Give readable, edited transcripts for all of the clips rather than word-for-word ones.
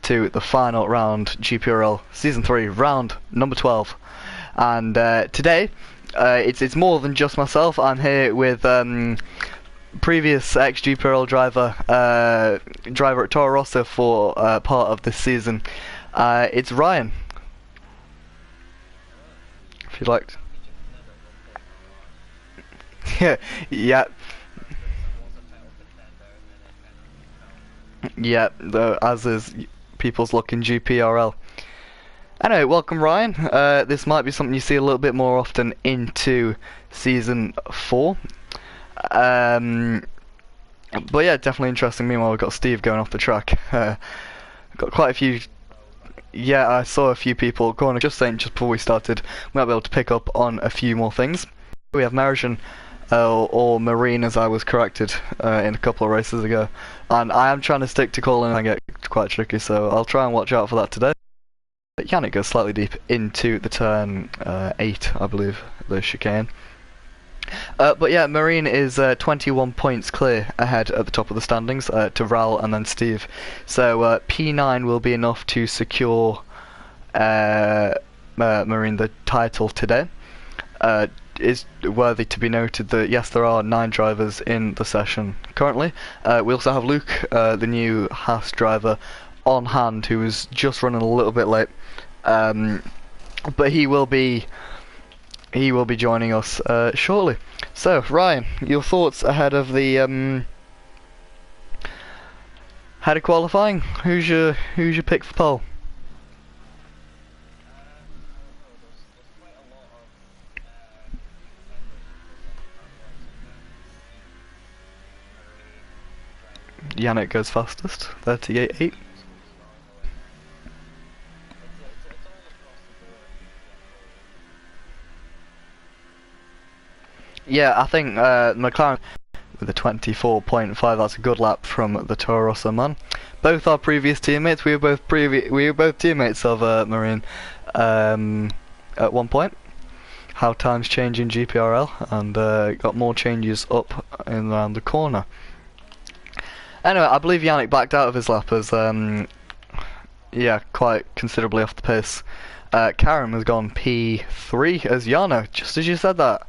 to the final round, Gprl Season 3, round number 12. And today, it's more than just myself. I'm here with previous ex-Gprl driver at Toro Rosso for part of this season. It's Ryan. If you'd like. Yeah. Yeah, as is people's luck in Gprl. Anyway, welcome Ryan. This might be something you see a little bit more often into Season 4. But yeah, definitely interesting. Meanwhile, we've got Steve going off the track. Got quite a few... Yeah, I saw a few people going. Just saying, just before we started, we might be able to pick up on a few more things. We have Marjan, or Marine, as I was corrected in a couple of races ago. And I am trying to stick to calling and get quite tricky, so I'll try and watch out for that today. Yannick goes slightly deep into the turn 8, I believe, the chicane. But yeah, Marine is 21 points clear ahead at the top of the standings to Ral and then Steve. So P9 will be enough to secure Marine the title today. Is worthy to be noted that yes, there are 9 drivers in the session currently. We also have Luke, the new Haas driver, on hand, who is just running a little bit late, but he will be joining us shortly. So Ryan, your thoughts ahead of the head of qualifying? Who's your pick for pole? Yannick goes fastest, 38.8. Yeah, I think McLaren with a 24.5. That's a good lap from the Toro Rosso man. Both our previous teammates. We were both teammates of Marine at one point. How times change in Gprl, and got more changes up and around the corner. Anyway, I believe Yannick backed out of his lap as, yeah, quite considerably off the pace. Karen has gone P3 as Jano, just as you said that.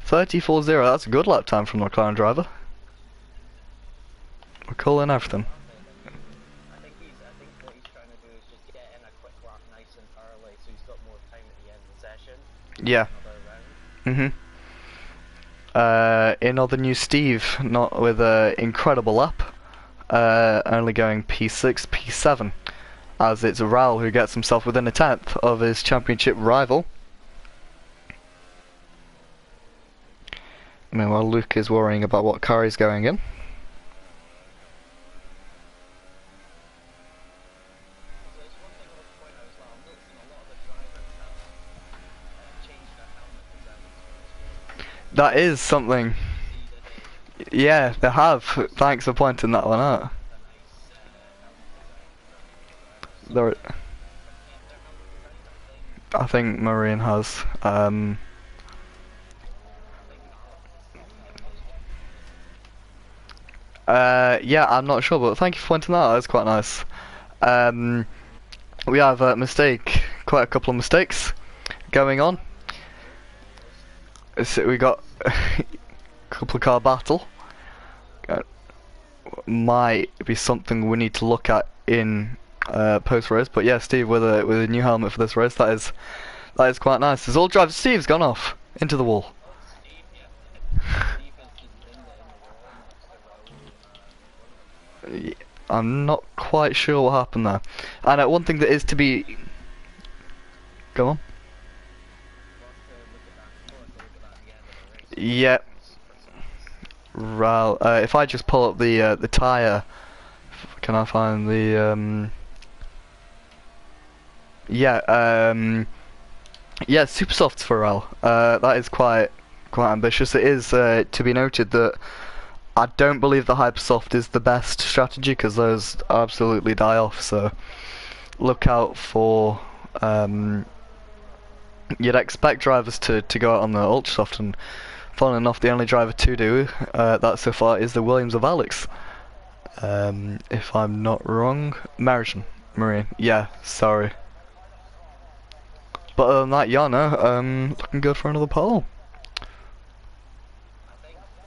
34.0, that's a good lap time from the McLaren driver. We're calling everything. I think what he's trying to do is just get in a quick lap nice and early so he's got more time at the end of the session. Yeah. In other news, Steve, not with an incredible lap, only going P6, P7, as it's Ral who gets himself within a 10th of his championship rival. Meanwhile, Luke is worrying about what car he's going in. That is something. Yeah, they have. Thanks for pointing that one out. There, I think Marine has. Yeah, I'm not sure, but thank you for pointing that out. That's quite nice. We have a mistake, quite a couple of mistakes going on. So we got a couple of car battle. Might be something we need to look at in post race, but yeah, Steve with a new helmet for this race. That is quite nice. There's all drivers. Steve's gone off into the wall. I'm not quite sure what happened there. And one thing that is to be... Go on. Yeah. Ral, if I just pull up the tyre, can I find the yeah, yeah, super softs for Ral. That is quite ambitious. It is to be noted that I don't believe the hypersoft is the best strategy because those absolutely die off. So look out for. You'd expect drivers to go out on the ultra soft, and funnily enough, the only driver to do that so far is the Williams of Alex. If I'm not wrong, Marjan. Marine. Yeah, sorry. But other than that, Yana, looking good for another pole. I think for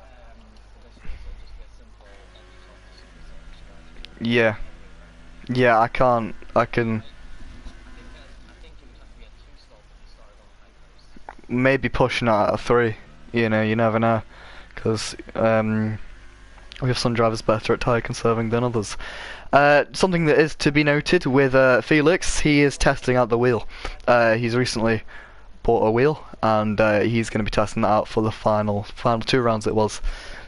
this race it'll just be a simple ultra soft to super soft strategy Yeah. anyway, right? Yeah, I can Like I think it would have to be a two stop if you started on hypers. maybe pushing out at a 3. You know, you never know. Because, we have some drivers better at tyre conserving than others. Something that is to be noted with Felix, he is testing out the wheel. He's recently bought a wheel, and he's going to be testing that out for the final 2 rounds it was.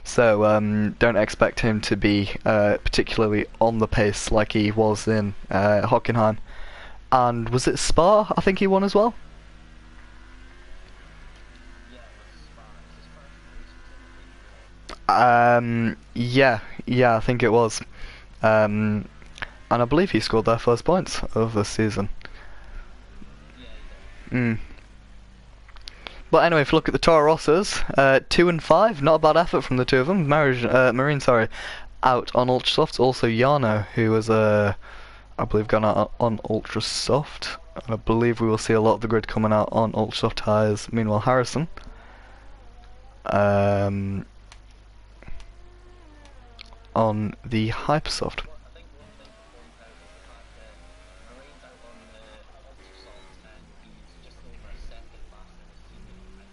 So don't expect him to be particularly on the pace like he was in Hockenheim. And was it Spa? I think he won as well. Yeah, it was Spa. It was his first race, was it? Yeah, I think it was. And I believe he scored their first points of the season. Yeah, he did. Mm. But anyway, if you look at the Toro Rossos, 2 and 5, not a bad effort from the two of them. Marine, out on ultra soft. Also Jarno, who was I believe gone out on ultra soft. And I believe we will see a lot of the grid coming out on ultra soft tyres. Meanwhile, Harrison, on the hypersoft. I think one thing to point out is the fact that Marine's out on the ultra soft and he's just over a second faster than his teammate on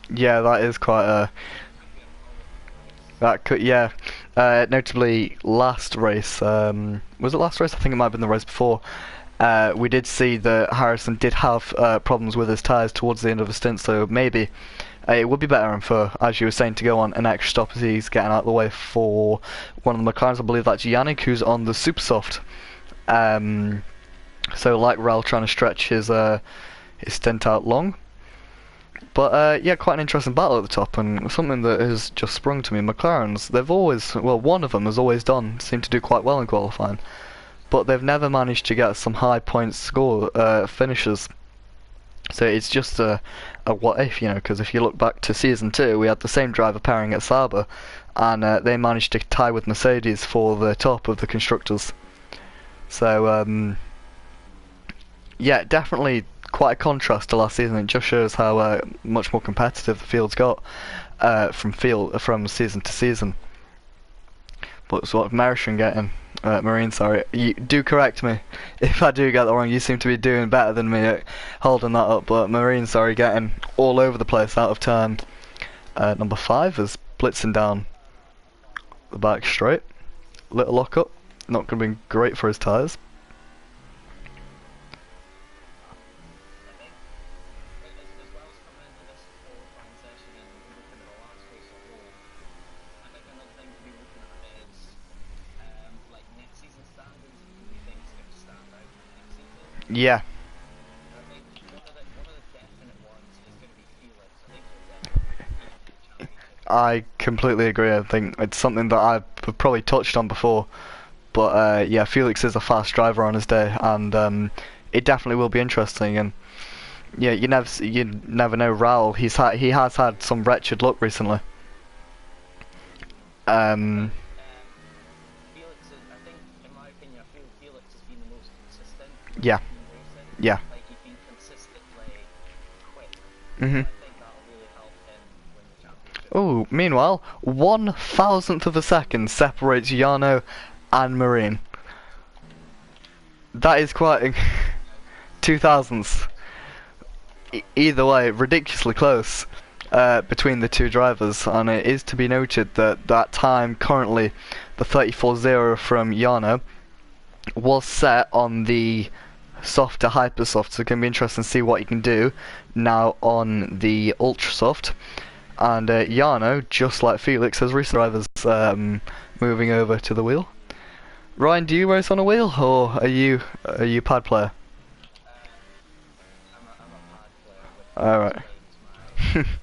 hyper. Yeah, that is quite a. Could be a problem in the race. That could, yeah. Notably, last race, was it last race? I think it might have been the race before. We did see that Harrison did have problems with his tyres towards the end of the stint, so maybe it would be better for, as you were saying, to go on an extra stop as he's getting out of the way for one of the McLarens. I believe that's Yannick, who's on the super soft. So like Rel trying to stretch his stint out long. But yeah, quite an interesting battle at the top, and something that has just sprung to me. McLarens, they've always, well, one of them has always seemed to do quite well in qualifying, but they've never managed to get some high point score finishes. So it's just a what if, you know, because if you look back to season 2, we had the same driver pairing at Sauber, and they managed to tie with Mercedes for the top of the constructors. So yeah, definitely quite a contrast to last season. It just shows how much more competitive the field's got from season to season. But it's what Marine getting. Marine, sorry. You do correct me if I do get that wrong. You seem to be doing better than me at holding that up. But Marine, sorry, getting all over the place out of turn. Number 5 is blitzing down the back straight. Little lockup. Not going to be great for his tyres. I think as well as coming into this qualifying session and looking at the last race at home, I think another thing to be looking at is like next season standings and who we think is going to stand out next season. Yeah. I think one of the definite ones is going to be Felix. I think he'll definitely compete for the championship. I completely agree. I think it's something that I've probably touched on before, but yeah, Felix is a fast driver on his day, and it definitely will be interesting. And yeah, you never know. Raul, he has had some wretched luck recently. Felix is, I think, in my opinion, I feel Felix has been the most consistent Yeah, in racing. yeah. Like he's been consistently quick. Mhm. I think that'll really help him win the championship. Oh, meanwhile, 1,000th of a second separates Jarno and Marine. That is quite 2,000ths. Either way, ridiculously close between the two drivers, and it is to be noted that that time currently, the 34.0 from Jarno, was set on the soft to hyper soft, so it can be interesting to see what he can do now on the ultra soft. And Jarno, just like Felix, has recent drivers moving over to the wheel. Ryan, do you race on a wheel, or are you pad player? I'm a pad player with Alright. my dipping form.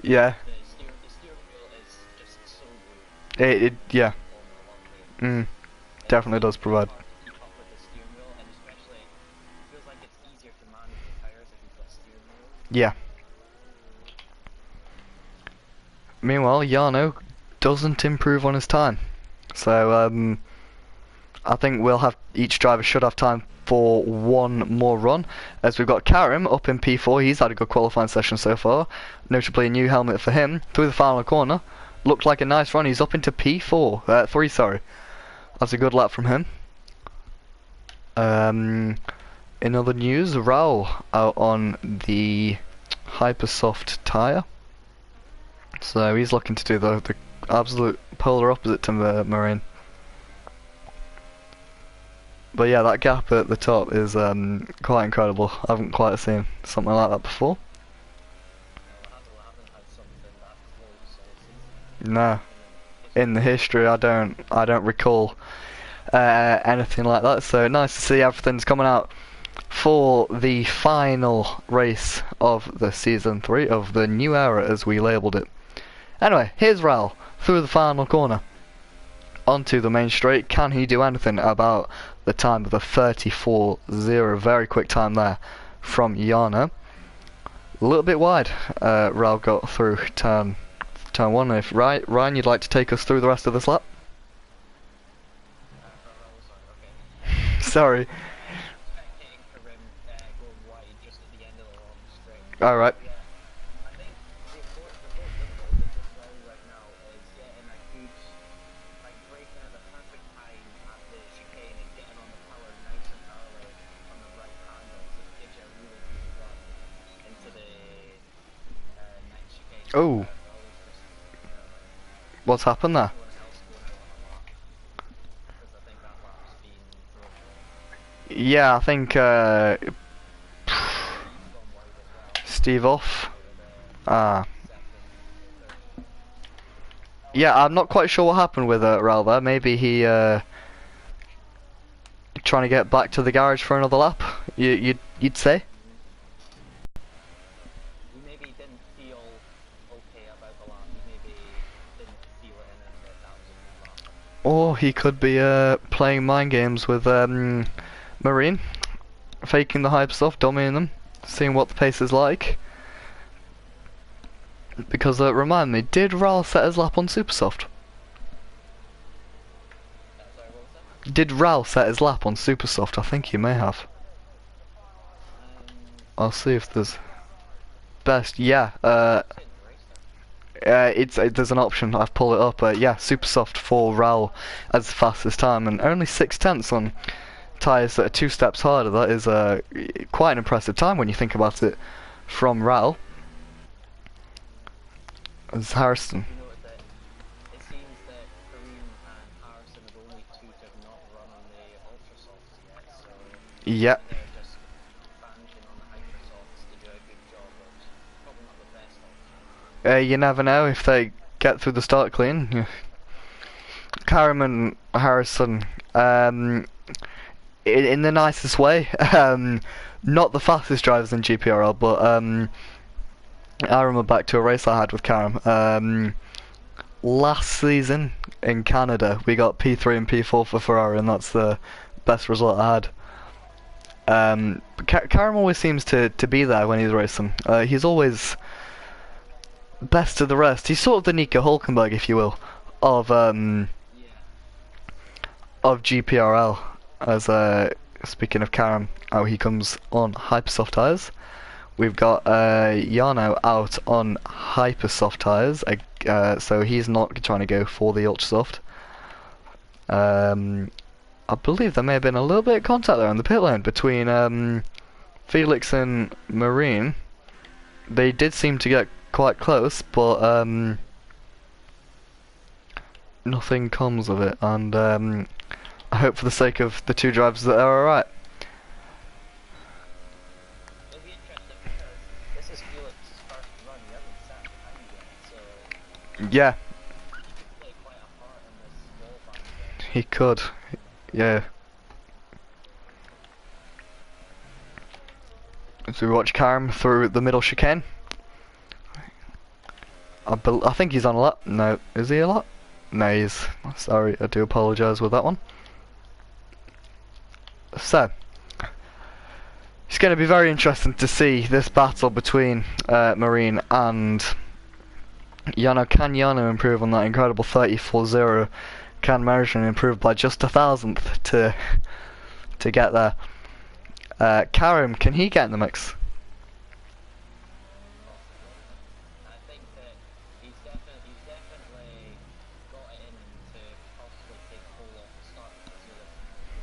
Yeah. The steering wheel is just so good. Yeah. Formula 1 race. Definitely does provide. Hard to keep up with the steering wheel, and especially it feels like it's easier to manage the tires if you've got a steering wheel. Yeah. Meanwhile, Jarno doesn't improve on his time. So, I think each driver should have time for one more run, as we've got Karim up in P4. He's had a good qualifying session so far, notably a new helmet for him through the final corner. Looked like a nice run. He's up into P4, 3, sorry. That's a good lap from him. In other news, Raul out on the Hypersoft tyre, so he's looking to do the absolute polar opposite to the Marine. But yeah, that gap at the top is quite incredible. I haven't quite seen something like that before. No, in the history, I don't recall anything like that. So nice to see everything's coming out for the final race of the season 3 of the new era, as we labelled it. Anyway, here's Raul through the final corner onto the main straight. Can he do anything about the time of the 34.0? Very quick time there from Jarno. A little bit wide. Raul got through turn 1. If Ryan, you'd like to take us through the rest of this lap? Sorry. Alright. Oh. What's happened there? Yeah, I think Steve off. Yeah, I'm not quite sure what happened with Raul there. Maybe he trying to get back to the garage for another lap. You'd say? Maybe didn't feel okay about the lap. Maybe didn't feel it in and that was a lap. Or he could be playing mind games with Marine, faking the hype stuff, dummying them, seeing what the pace is like. Because remind me, did Raul set his lap on Supersoft? Did Raul set his lap on Supersoft? I think he may have. I'll see if there's best. Yeah, there's an option. I've pulled it up. Yeah, Supersoft for Raul as the fastest time, and only 6/10 on tyres that are 2 steps harder. That is quite an impressive time when you think about it from Raul. As Harrison. You know what, it seems that Kareem and Harrison are the only two to have not run on the Ultrasofts yet, so Yep. they're just banking on the Hypersofts to do a good job, which is probably not the best option. You never know if they get through the start clean. Yeah. Karim and Harrison, in the nicest way, not the fastest drivers in Gprl, but I remember back to a race I had with Karim. Last season in Canada, we got P3 and P4 for Ferrari, and that's the best result I had. Karim always seems to be there when he's racing. He's always best of the rest. He's sort of the Nico Hulkenberg, if you will, of Gprl. As speaking of Karim, how he comes on Hypersoft tyres. We've got Jarno out on Hypersoft tyres, so he's not trying to go for the Ultrasoft. I believe there may have been a little bit of contact there on the pit lane between Felix and Marine. They did seem to get quite close, but nothing comes of it, and I hope for the sake of the two drivers that they're alright. Yeah. He could. Yeah. So we watch Karim through the middle chicane. I think he's on a lap. No, is he a lap? No, he's. Sorry, I do apologise with that one. So, it's going to be very interesting to see this battle between Marine and Jarno. Can Jarno improve on that incredible 34.0? can Mergen improve by just 1,000th to get there? Karim, can he get in the mix? I think that he's definitely got it in him to possibly take pole off the start because you're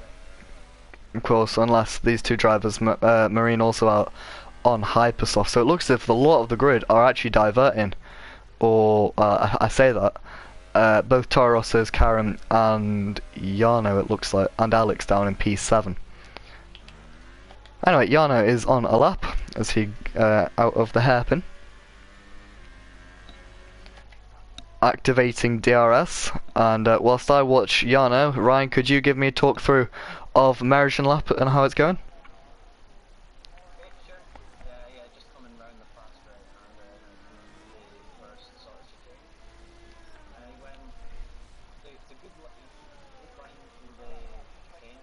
correct. Of course, unless these two drivers, Marine also out on Hypersoft. So it looks as if a lot of the grid are actually diverting. Or, I say that. Both Toro Rosso's Karim and Jarno, it looks like, and Alex down in P7. Anyway, Jarno is on a lap as he out of the hairpin. Activating DRS, and whilst I watch Jarno, Ryan, could you give me a talk through of Mergen lap and how it's going? Okay, sure. Yeah, just coming round the fast right and coming the first sort of chicane. When it's a good line through the chicane.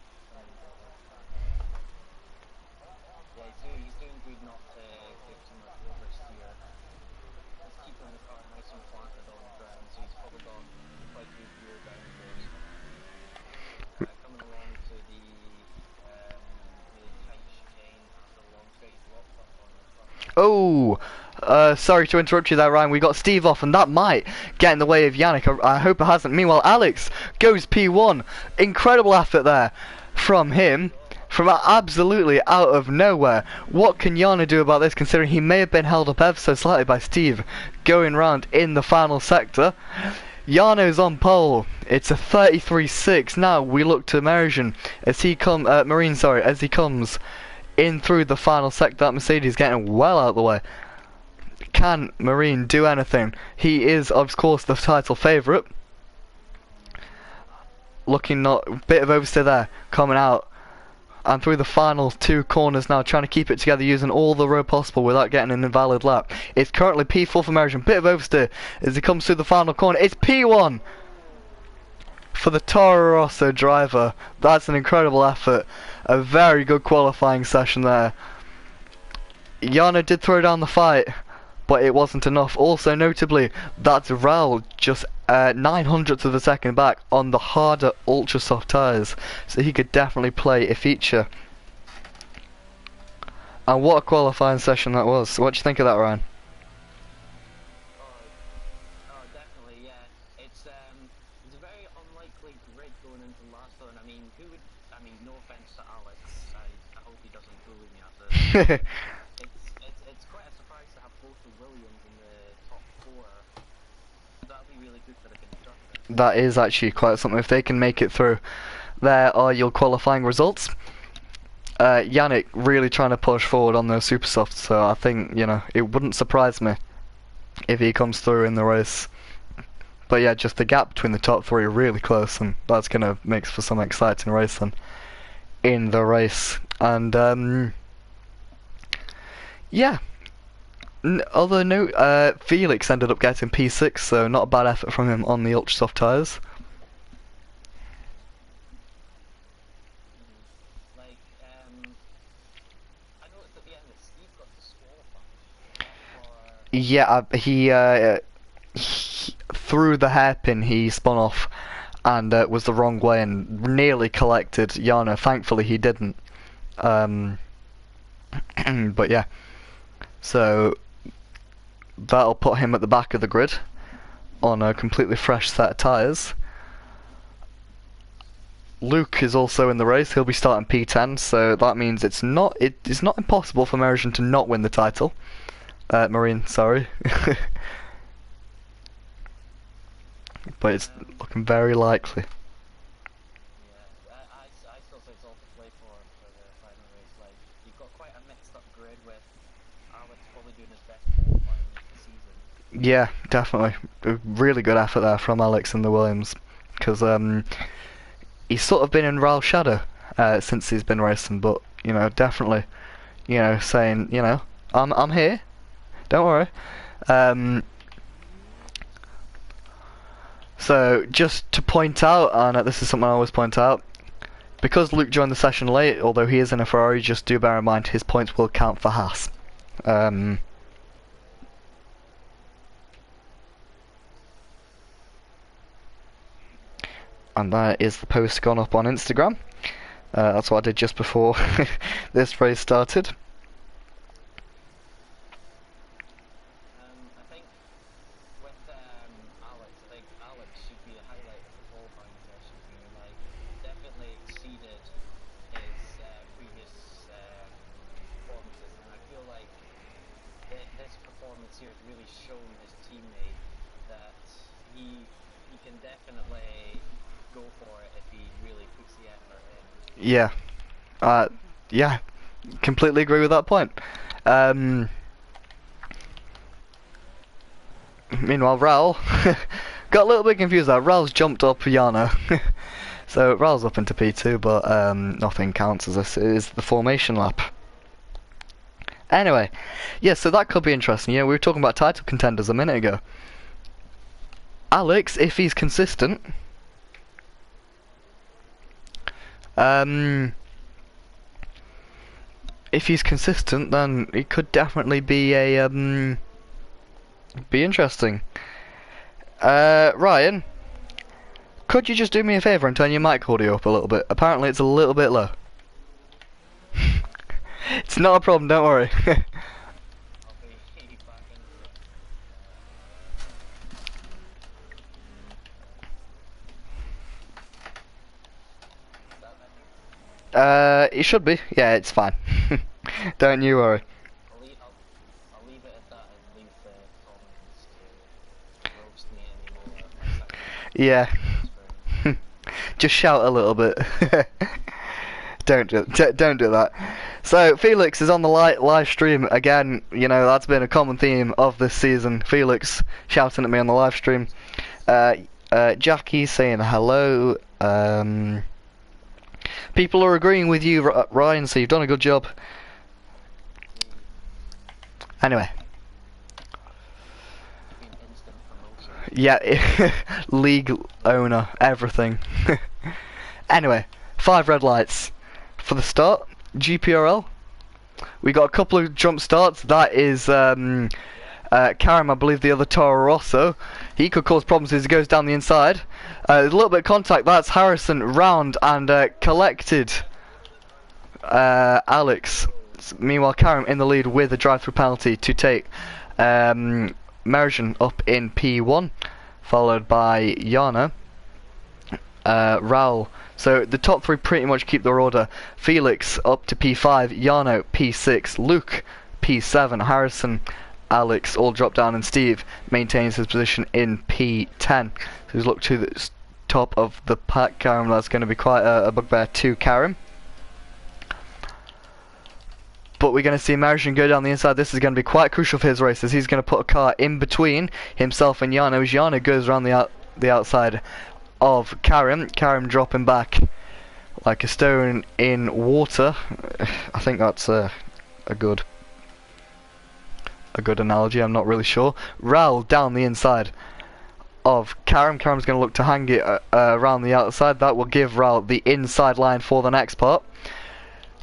Yeah, he's doing good not to give too much oversteer. He's keeping the car nice and planted on the ground, so he's probably got quite good rear downforce. Coming along to the really tight chicane after the long straight, he's locked up on the front. Oh, sorry to interrupt you there, Ryan. We got Steve off, and that might get in the way of Yannick. I hope it hasn't. Meanwhile, Alex goes P1. Incredible effort there from him. From absolutely out of nowhere. What can Jarno do about this, considering he may have been held up ever so slightly by Steve going round in the final sector? Jarno's on pole. It's a 33.6. Now we look to Mergen as he as he comes in through the final sector. That Mercedes getting well out of the way. Can Marine do anything? He is, of course, the title favourite. Looking not bit of oversteer there, coming out. And through the final two corners now, trying to keep it together using all the road possible without getting an invalid lap. It's currently P4 for Mergen. Bit of oversteer as he comes through the final corner. It's P1 for the Toro Rosso driver. That's an incredible effort. A very good qualifying session there. Jarno did throw down the fight, but it wasn't enough. Also notably, that's Raul just 900ths of a second back on the harder ultra soft tyres, so he could definitely play a feature. And what a qualifying session that was. What do you think of that, Ryan? Oh, definitely, yeah. It's a very unlikely grid going into the last one. I mean, no offense to Alex, I hope he doesn't bully me after this. It's quite a surprise to have both the Williams in the top four. That'll be really good for the constructors. That is actually quite something. If they can make it through, there are your qualifying results. Yannick really trying to push forward on those super softs, so I think, it wouldn't surprise me if he comes through in the race. But yeah, just the gap between the top three are really close, and that's going to make for some exciting racing in the race. And yeah. Other note, Felix ended up getting P6, so not a bad effort from him on the ultra soft tyres. I noticed at the end that Steve got disqualified. Yeah, he through the hairpin he spun off and was the wrong way and nearly collected Jarno. Thankfully he didn't. But yeah, so that'll put him at the back of the grid on a completely fresh set of tyres. Luke is also in the race. He'll be starting P10, so that means it's not impossible for Mergen to not win the title. Marine, sorry. But it's looking very likely. Yeah, I still say it's all to play for the final race. Like, you've got quite a mixed up grid with Alex probably doing his best qualifying of the season. Yeah, definitely. A really good effort there from Alex and the Williams, because he's sort of been in Raul's shadow since he's been racing, but definitely, saying, I'm here, don't worry. So just to point out, and this is something I always point out, because Luke joined the session late, although he is in a Ferrari, just do bear in mind his points will count for Haas. And that is the post gone up on Instagram. That's what I did just before this race started. I think with Alex, I think Alex should be the highlight of the qualifying session. I mean, like, definitely exceeded his previous performances, and I feel like this performance here has really shown his teammate that he can definitely go for it if he really puts the effort in. Yeah. Yeah. Completely agree with that point. Meanwhile, Raul got a little bit confused there. Raul's jumped up Yana. So Raul's up into P2, but nothing counts as this is the formation lap. Anyway, yeah, so that could be interesting. You know, we were talking about title contenders a minute ago. Alex, if he's consistent, then it could definitely be a be interesting. Ryan, could you just do me a favour and turn your mic audio up a little bit? Apparently it's a little bit low. It's not a problem, don't worry. I'll be back into it. It should be. Yeah, it's fine. Don't you worry. I'll leave it at that and leave the comments to roast me anymore. Yeah. Just shout a little bit. Don't do that. So Felix is on the live stream again. You know, that's been a common theme of this season. Felix shouting at me on the live stream. Jackie saying hello. People are agreeing with you, Ryan, so you've done a good job. Anyway. Yeah, league owner, everything. Anyway, 5 red lights. For the start, Gprl. We got a couple of jump starts. That is Karim, I believe the other Toro Rosso. He could cause problems as he goes down the inside. There's a little bit of contact. That's Harrison round and collected Alex. Meanwhile, Karim in the lead with a drive-through penalty to take Merjan up in P1, followed by Yana. Raul. So the top 3 pretty much keep their order. Felix up to P5, Yano P6, Luke P7, Harrison, Alex all drop down, and Steve maintains his position in P10. So he's looked to the top of the pack. Karim, that's going to be quite a bugbear to Karim. But we're going to see Merjan go down the inside. This is going to be quite crucial for his race, as he's going to put a car in between himself and Yano. As Yano goes around the outside of Karim. Karim dropping back like a stone in water. I think that's a good analogy. I'm not really sure. Raul down the inside of Karim. Karim's going to look to hang it around the outside. That will give Raul the inside line for the next part.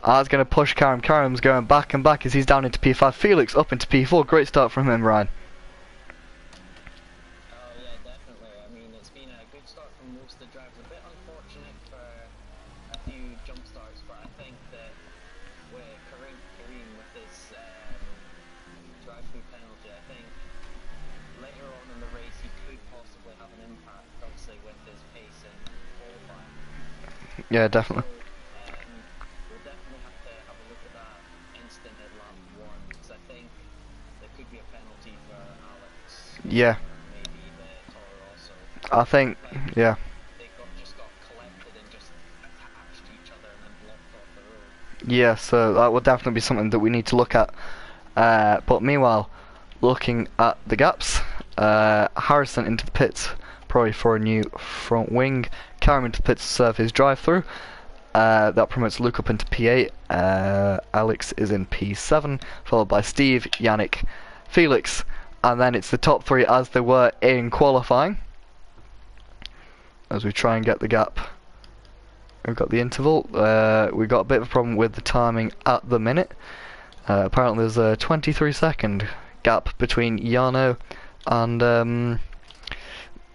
That's going to push Karim. Karim's going back and back as he's down into P5. Felix up into P4. Great start from him, Ryan. Yeah, definitely. We'll definitely have to have a look at that instant at lap 1, because I think there could be a penalty for Alex. Yeah. Maybe the Toro also. I think, yeah. They just got collected and just attached to each other and then blocked off the road. Yeah, so that will definitely be something that we need to look at. But meanwhile, looking at the gaps, Harrison into the pits, probably for a new front wing. Karim into the pits to serve his drive-through. That promotes Luke up into P8. Alex is in P7, followed by Steve, Yannick, Felix, and then it's the top 3 as they were in qualifying. As we try and get the gap. We've got the interval. We've got a bit of a problem with the timing at the minute. Apparently there's a 23-second gap between Yano and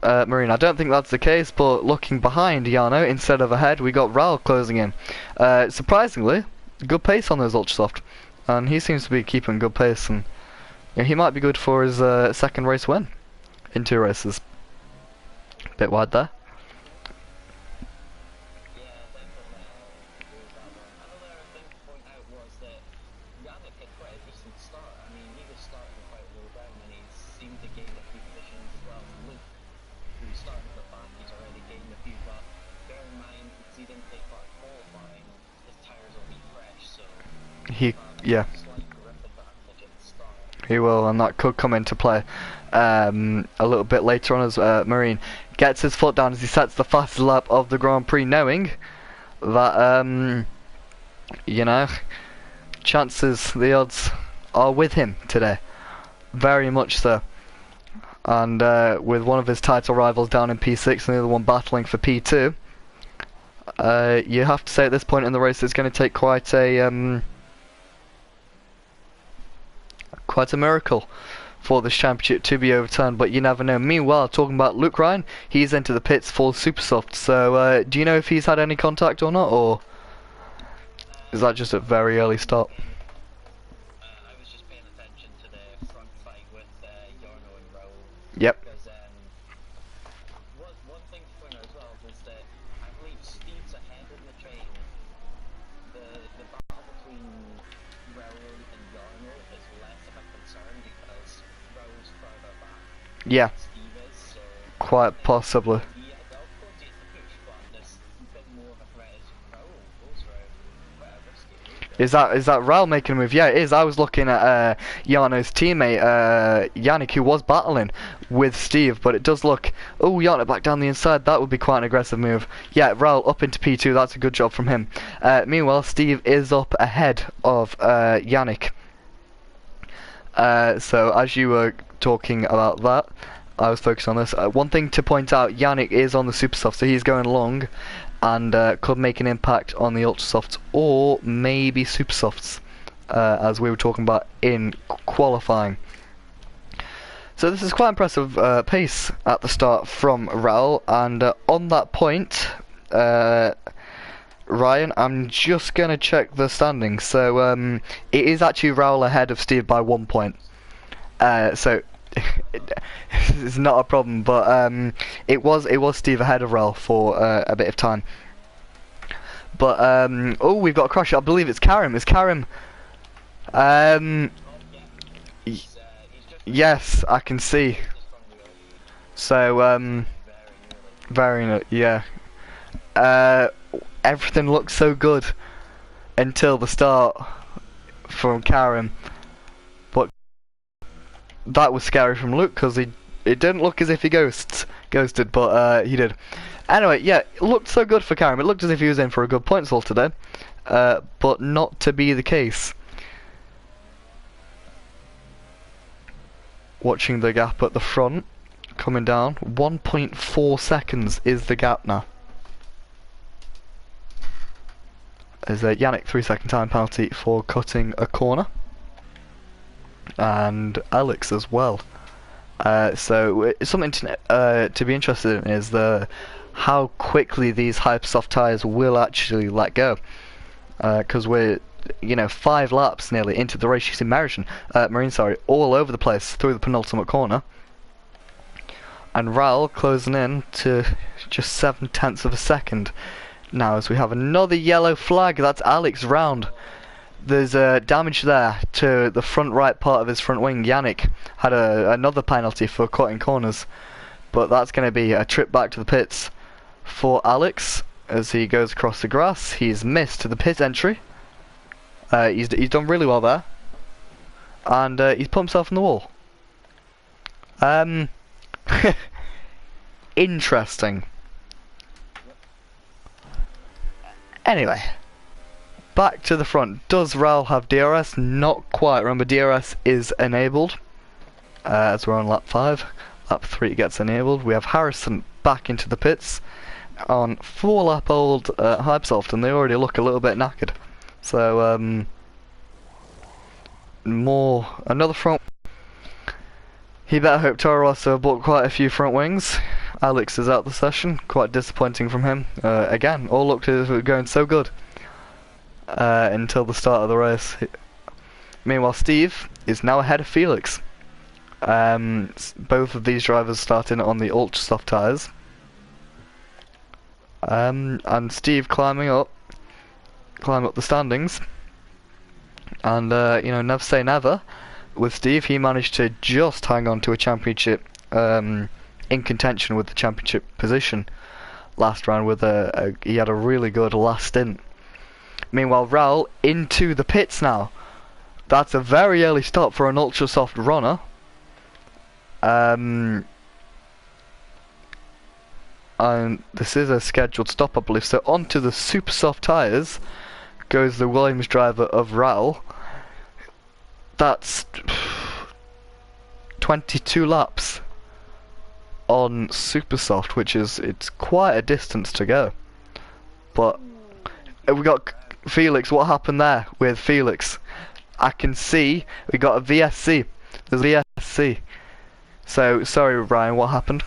Marine. I don't think that's the case, but looking behind Yano instead of ahead, we got Raul closing in. Surprisingly, good pace on those Ultrasoft, and he seems to be keeping good pace, and he might be good for his second race win in 2 races. Bit wide there. Yeah, definitely. Agree with that one. Another thing to point out was that Yannick had quite a decent start. I mean, he was starting quite low down and he seemed to gain a few positions as well. Luke, who started at the back, he's already gained a few, but bear in mind, because he didn't take part in qualifying, his tyres will be fresh, so Yeah, slight grip advantage at the start. he will, and that could come into play a little bit later on as Marine gets his foot down as he sets the fastest lap of the Grand Prix, knowing that you know, chances, the odds are with him today, very much so. And with one of his title rivals down in P6 and the other one battling for P2, you have to say at this point in the race it's going to take quite a miracle for this championship to be overturned, but you never know. Meanwhile, talking about Luke Ryan, he's into the pits for super soft. So do you know if he's had any contact or not, or is that just a very early start? I was just paying attention to the front fight with Jarno and Raul. Yep. Because one thing to point out as well was that I believe Steve's ahead in the train. The battle between Raul and Jarno is less of a concern because Raul's further back Yeah, than Steve is, so quite possibly. yeah, they'll put it to push, but there's a bit more of a threat as Raul goes for quite a risky move. Is that Raul making a move? Yeah, it is. I was looking at Jarno's teammate, Yannick, who was battling with Steve, but it does look... Oh, Jarno back down the inside. That would be quite an aggressive move. Yeah, Raul up into P2. That's a good job from him. Meanwhile, Steve is up ahead of Yannick. So, as you were talking about that, I was focused on this. One thing to point out, Yannick is on the super soft, so he's going long and could make an impact on the ultra softs or maybe super softs, as we were talking about in qualifying. So this is quite impressive pace at the start from Raul, and on that point, Ryan, I'm just going to check the standings. So it is actually Raul ahead of Steve by 1 point. So it's not a problem, but it was Steve ahead of Raul for a bit of time. But oh, we've got a crash. I believe it's Karim. It's Karim. Yes, I can see. So yeah. Everything looked so good until the start from Karim, but that was scary from Luke because it didn't look as if he ghosted, but he did. Anyway, yeah, it looked so good for Karim. It looked as if he was in for a good points haul today, but not to be the case. Watching the gap at the front coming down, 1.4 seconds is the gap now. There's a Yannick 3-second time penalty for cutting a corner, and Alex as well. So something to be interested in is how quickly these hypersoft tyres will actually let go, because we're 5 laps nearly into the race. You see Marine, all over the place through the penultimate corner, and Raul closing in to just 0.7 of a second. Now, as we have another yellow flag, that's Alex round. There's damage there to the front right part of his front wing. Yannick had another penalty for cutting corners, but that's going to be a trip back to the pits for Alex as he goes across the grass. He's missed the pit entry. He's done really well there, and he's put himself in the wall. Interesting. Anyway, back to the front. Does Raul have DRS? Not quite. Remember, DRS is enabled as we're on lap 5. Lap 3 gets enabled. We have Harrison back into the pits on 4-lap-old Hypesoft, and they already look a little bit knackered. So, another front. He better hope Toro Rosso bought quite a few front wings. Alex is out the session. Quite disappointing from him. Again, all looked as if it was going so good until the start of the race. Meanwhile, Steve is now ahead of Felix. Both of these drivers starting on the ultra soft tyres. And Steve climbing up the standings. And you know, never say never. With Steve, he managed to just hang on to a championship, in contention with the championship position last round. With he had a really good last stint. Meanwhile, Raul into the pits now. That's a very early stop for an ultra soft runner. And this is a scheduled stop, I believe. So onto the super soft tyres goes the Williams driver of Raul. That's 22 laps on super soft, which is, it's quite a distance to go. But we got Felix. What happened there with Felix? I can see we got a VSC. There's a VSC. So sorry, Ryan. What happened?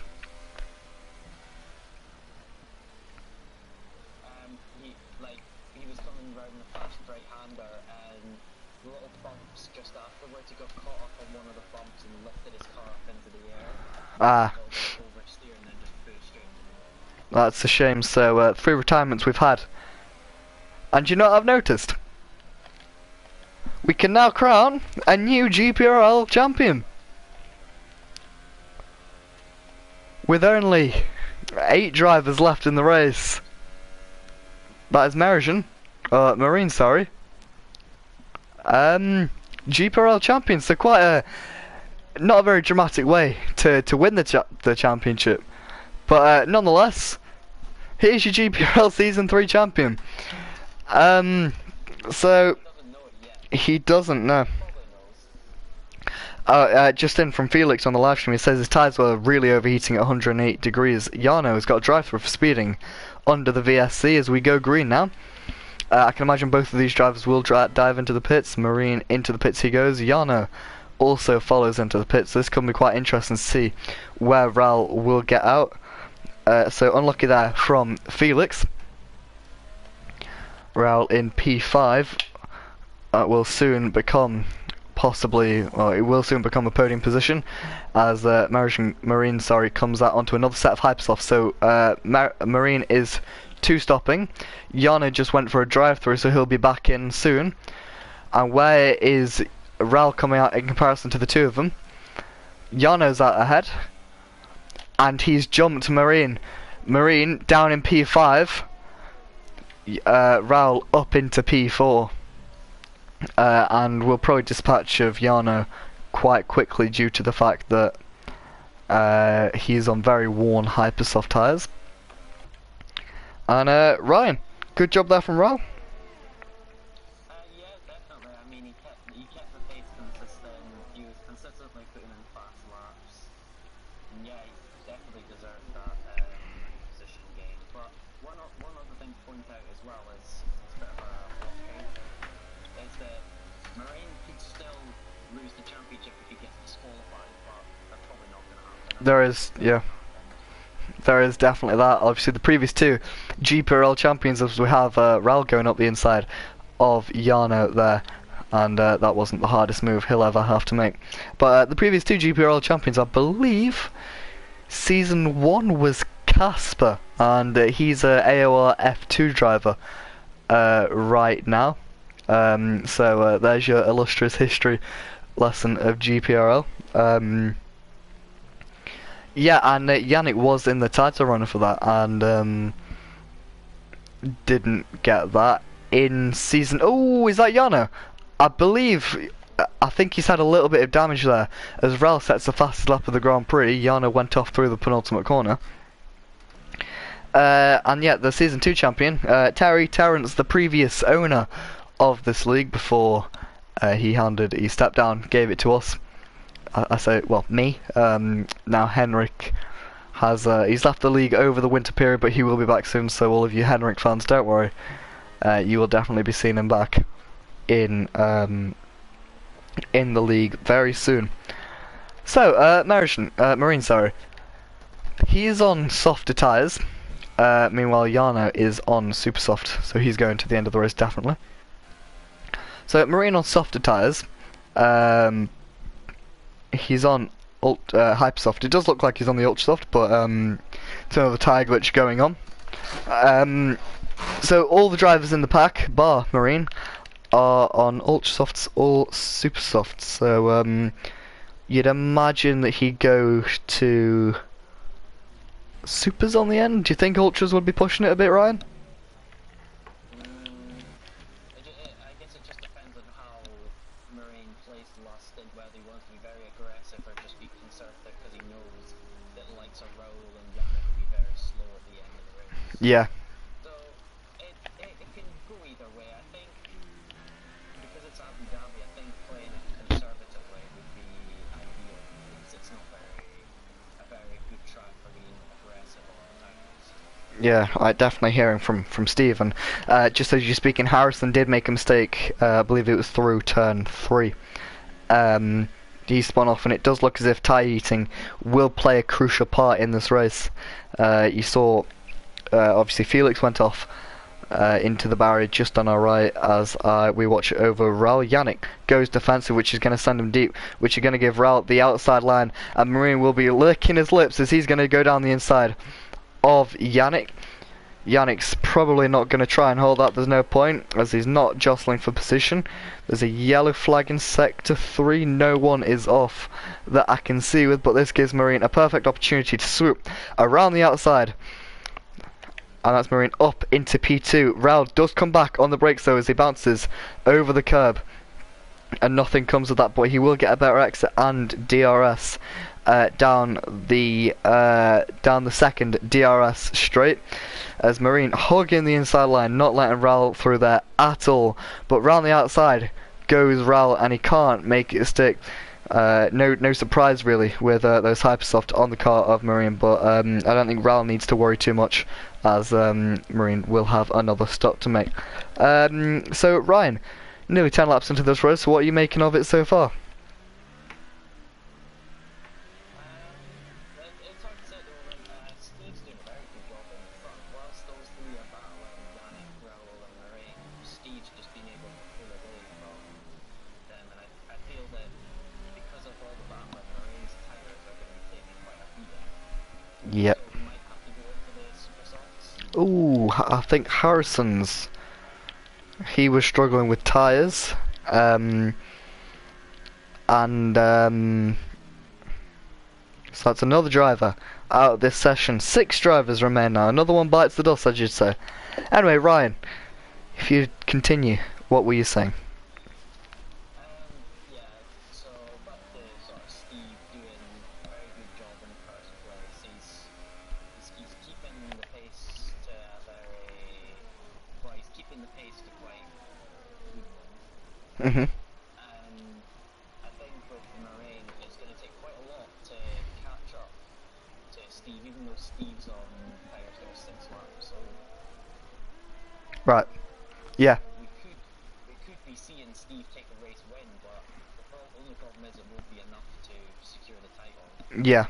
He was coming round the fast right-hander, and the little bumps just afterwards, he got caught up on one of the bumps and lifted his car up into the air. Ah. Oversteer and then just pushed straight into the wall. That's a shame. So 3 retirements we've had. And you know what I've noticed? We can now crown a new Gprl champion. With only 8 drivers left in the race. That is Marine, sorry. Gprl champion, so quite a, not a very dramatic way to win the championship. But nonetheless, here's your Gprl Season 3 champion. So, he doesn't know. Just in from Felix on the live stream, he says his tyres were really overheating at 108 degrees. Jarno has got a drive-through for speeding under the VSC as we go green now. I can imagine both of these drivers will dive into the pits. Marine into the pits he goes. Jarno also follows into the pits. So this can be quite interesting to see where Raul will get out. So unlucky there from Felix. Raul in P5 will soon become it will soon become a podium position as Marine comes out onto another set of hypersofts. So Marine is 2-stopping. Jarno just went for a drive-through, so he'll be back in soon. And where is Raul coming out in comparison to the two of them? Jarno's out ahead, and he's jumped Marine. Marine down in P5. Raul up into P4. And we'll probably dispatch of Jarno quite quickly due to the fact that he's on very worn hypersoft tyres. And Ryan, good job there from Raul. Yeah, definitely. I mean, he kept the pace consistent. He was consistently putting in fast laps. And yeah, he definitely deserved that position gain. But one other thing to point out as well is it's a bit of a walkout. Is that Marine could still lose the championship if he gets disqualified, but that's probably not going to happen. There is definitely that. Obviously, the previous 2 Gprl champions, as we have Raul going up the inside of Jarno there, and that wasn't the hardest move he'll ever have to make. But the previous 2 Gprl champions, I believe, Season 1 was Casper, and he's a AOR F2 driver right now. So there's your illustrious history lesson of Gprl. Yeah, and Yannick was in the title runner for that, and didn't get that in season. Oh, is that Jarno? I think he's had a little bit of damage there. As Raul sets the fastest lap of the Grand Prix, Jarno went off through the penultimate corner. And yeah, the season 2 champion, Terry Terrence, the previous owner of this league before he stepped down, gave it to us. I say, well, me. Now Henrik has he's left the league over the winter period, but he will be back soon. So all of you Henrik fans, don't worry. You will definitely be seeing him back in the league very soon. So Marine, he's on softer tyres. Meanwhile, Jarno is on super soft, so he's going to the end of the race definitely. So Marine on softer tyres. He's on hyper soft. It does look like he's on the ultra soft, but it's another tyre glitch going on. So all the drivers in the pack, bar Marine, are on ultra softs or super softs. So you'd imagine that he'd go to supers on the end. Do you think ultras would be pushing it a bit, Ryan? I guess it just depends on how Marine plays the last stint, whether he wants to be very aggressive or just be conservative because he knows that likes a roll and Yannick will be very slow at the end of the race. Yeah. So it can go either way. I think because it's Abu Dhabi, I think playing it conservatively would be ideal because it's not a very good track for being aggressive all the time. Yeah, I definitely hearing from Steve, and just as you're speaking, Harrison did make a mistake. I believe it was through turn 3. He spun off, and it does look as if tyre eating will play a crucial part in this race. You saw, obviously, Felix went off into the barrier just on our right as we watch it over Raul. Yannick goes defensive, which is going to send him deep, which is going to give Raul the outside line, and Marine will be licking his lips as he's going to go down the inside of Yannick. Yannick's probably not going to try and hold that, there's no point, as he's not jostling for position. There's a yellow flag in sector 3, no one is off that I can see with, but this gives Marine a perfect opportunity to swoop around the outside. And that's Marine up into P2. Raul does come back on the brakes though as he bounces over the curb. And nothing comes of that, but he will get a better exit and DRS down the second DRS straight. As Marine hugging the inside line, not letting Raul through there at all. But round the outside goes Raul, and he can't make it stick. No surprise really with those hypersoft on the car of Marine, but I don't think Raul needs to worry too much, as Marine will have another stop to make. So Ryan, nearly 10 laps into this race, so what are you making of it so far? It's hard to say though. Steve's doing a very good job in the front. Whilst those three are battling, Yannick, Raul and Marine, Steve's just been able to pull away from them, and I feel that because of all the battling, Marine's tyres are going to be taking quite a beating. Yep. So we might have to go into the super softs. Ooh, I think Harrison's, he was struggling with tyres, so that's another driver out of this session. 6 drivers remain now. Another one bites the dust, as you'd say. Anyway, Ryan, if you continue, what were you saying? Yeah, so back to sort of Steve doing a very good job in the first place. He's keeping the pace to a very, well, he's keeping the pace to quite good ones. And I think with Marine, it's going to take quite a lot to catch up to Steve, even though Steve's on tyres that are 6 laps. So Right. Yeah. we could be seeing Steve take a race win, but the only problem is it won't be enough to secure the title. Yeah.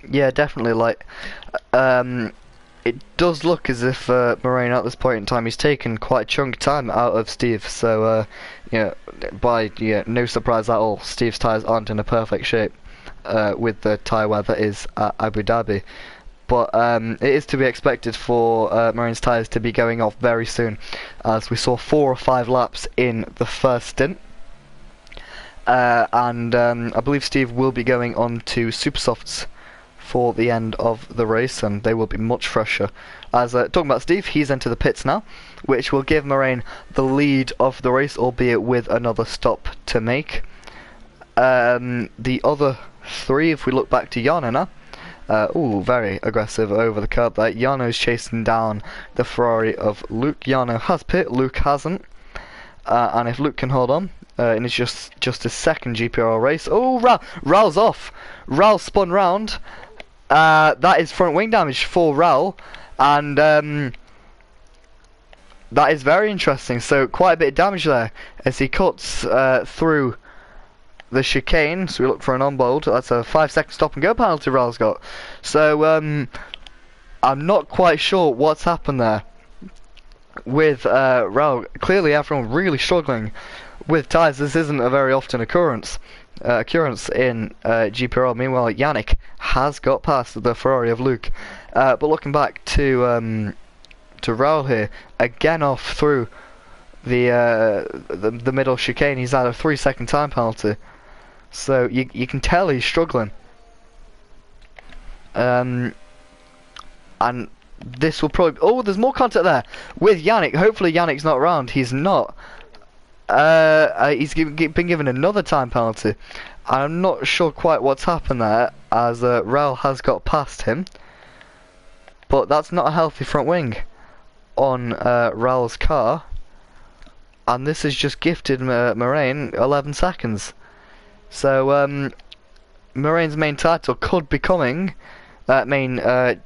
Yeah, definitely. Like, it does look as if Marine at this point in time, he's taken quite a chunk of time out of Steve. So, no surprise at all, Steve's tyres aren't in a perfect shape with the tyre weather is at Abu Dhabi. But it is to be expected for Marine's tyres to be going off very soon, as we saw 4 or 5 laps in the first stint. And I believe Steve will be going on to super softs for the end of the race, and they will be much fresher. As talking about Steve, he's into the pits now, which will give Marine the lead of the race, albeit with another stop to make. The other 3, if we look back to Jarno now, very aggressive over the curb there. Jarno's chasing down the Ferrari of Luke. Jarno has pit, Luke hasn't. And if Luke can hold on, and it's just his second Gprl race. Oh, Raul's off. Raul spun round. That is front wing damage for Raul, and that is very interesting. So quite a bit of damage there as he cuts through the chicane, so we look for an on-board. That's a 5-second stop and go penalty Raul's got. So I'm not quite sure what's happened there with Raul. Clearly everyone really struggling with tyres. This isn't a very often occurrence in Gprl. Meanwhile, Yannick has got past the Ferrari of Luke. But looking back to Raul here, again off through the middle chicane. He's had a 3-second time penalty, so you can tell he's struggling. And this will probably... Oh, there's more contact there with Yannick. Hopefully Yannick's not around. He's not. He's been given another time penalty. I'm not sure quite what's happened there, as Raul has got past him. But that's not a healthy front wing on Raul's car. And this has just gifted Moraine 11 seconds. So Moraine's main title could be coming. Challenge.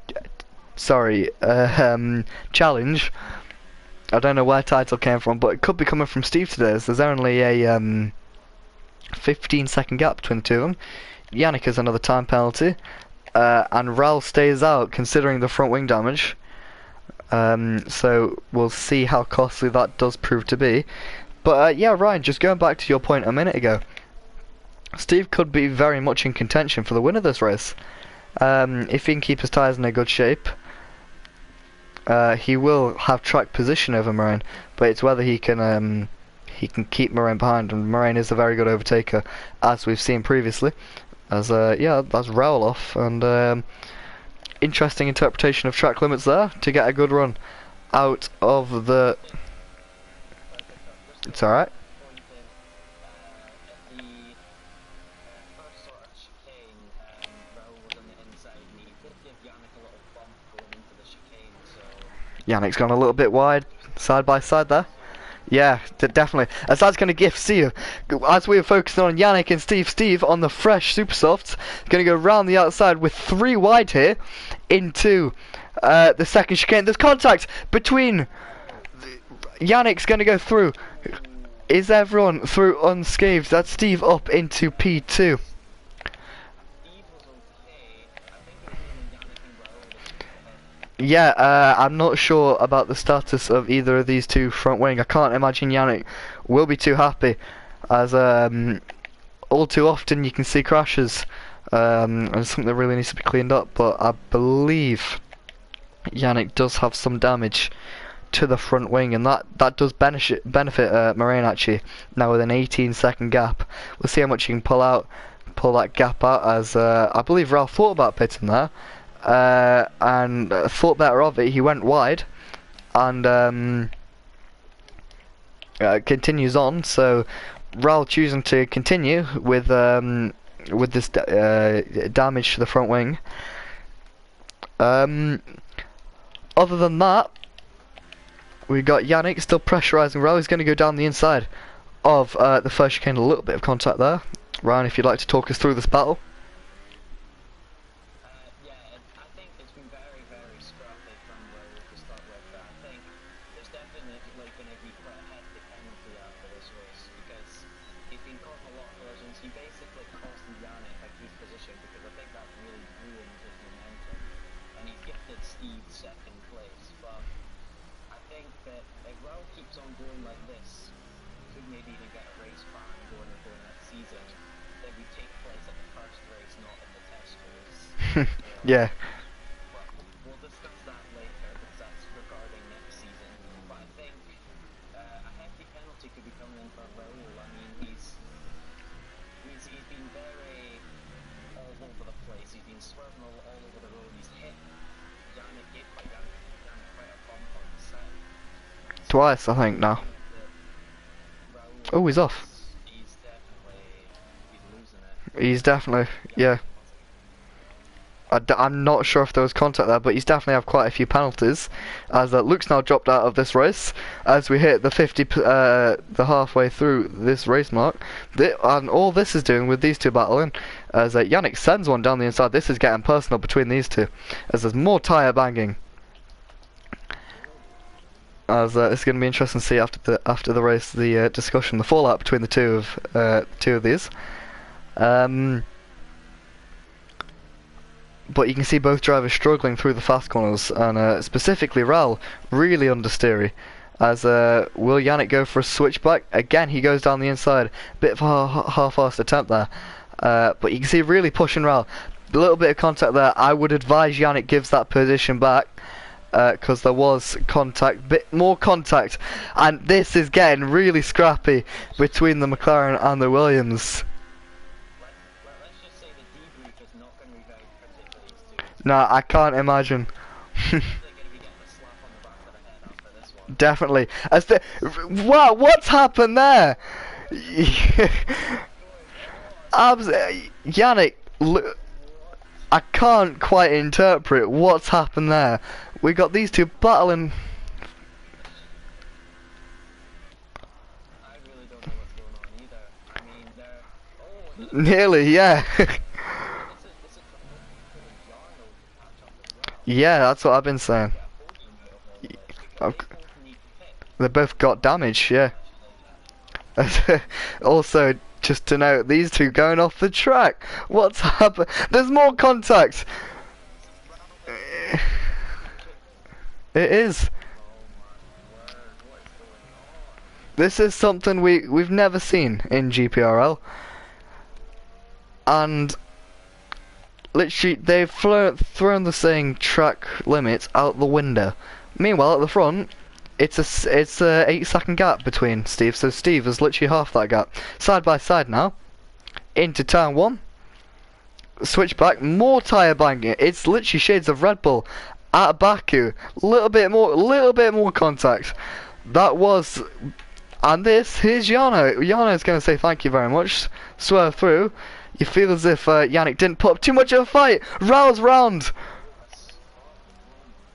I don't know where title came from, but it could be coming from Steve today. There's only a 15-second gap between the two of them. Yannick has another time penalty, and Raul stays out considering the front wing damage. So we'll see how costly that does prove to be. But yeah, Ryan, just going back to your point a minute ago, Steve could be very much in contention for the win of this race. If he can keep his tyres in a good shape, he will have track position over Moraine, but it's whether he can keep Moraine behind, and Moraine is a very good overtaker, as we've seen previously. As yeah, that's Raul off, and interesting interpretation of track limits there to get a good run out of the... It's alright. Yannick's gone a little bit wide, side by side there. Yeah, definitely. As that's going to gift Steve. As we are focusing on Yannick and Steve on the fresh Super Softs, going to go round the outside with 3 wide here into the second chicane. There's contact between... Yannick's going to go through. Is everyone through unscathed? That's Steve up into P2. Yeah, I'm not sure about the status of either of these two front wing. I can't imagine Yannick will be too happy, as all too often you can see crashes, and something that really needs to be cleaned up. But I believe Yannick does have some damage to the front wing, and that does benefit Moraine actually. Now with an 18-second gap, we'll see how much he can pull that gap out. As I believe Ralph thought about pitting there. And thought better of it. He went wide and continues on. So Raul choosing to continue with this damage to the front wing. Other than that, we got Yannick still pressurising Raul. He's going to go down the inside of the first chicane. A little bit of contact there. Ryan, if you'd like to talk us through this battle. Yeah. We'll discuss that later because that's regarding next season. But I think a hefty penalty could be coming in for Raul. I mean, he's been very all over the place. He's been swerving all over the road. He's hit Yannick quite a bump on the side. Twice, I think now. Oh, he's off. He's losing it. He's definitely, yeah. I'm not sure if there was contact there, but he's definitely have quite a few penalties, as Luke's now dropped out of this race as we hit the 50, the halfway through this race mark. And all this is doing with these two battling, as Yannick sends one down the inside. This is getting personal between these two, as there's more tyre banging. As it's going to be interesting to see after the race, the discussion, the fallout between the two of these. Um, but you can see both drivers struggling through the fast corners, and specifically Raul really understeery. As will Yannick go for a switchback? Again, he goes down the inside. Bit of a half-assed attempt there. But you can see really pushing Raul. A little bit of contact there. I would advise Yannick gives that position back, because there was contact, bit more contact. And this is getting really scrappy between the McLaren and the Williams. Let's just say the debrief is not going to be very pretty for these two. No, I can't imagine. They're going to be getting a slap on the back of the head after this one. Definitely. As the wow, what's happened there? Yannick, I can't quite interpret what's happened there. We got these two battling. I really don't know what's going on either. I mean, they're... Oh, Nearly, yeah. it's a complete yarn of catch up as well. Yeah, that's what I've been saying. They both got damage, yeah. Also, just to note, these two going off the track. What's happened? There's more contact. It is. This is something we've never seen in Gprl, and literally they've thrown the saying track limits out the window. Meanwhile, at the front, it's a 8-second gap between Steve, so Steve is literally half that gap. Side by side now, into turn 1, switch back, more tyre banging. It's literally shades of Red Bull at Baku. Little bit more contact. That was, and here's Jarno. Jarno's going to say thank you very much. Swerve through. You feel as if Yannick didn't put up too much of a fight. Raul's round.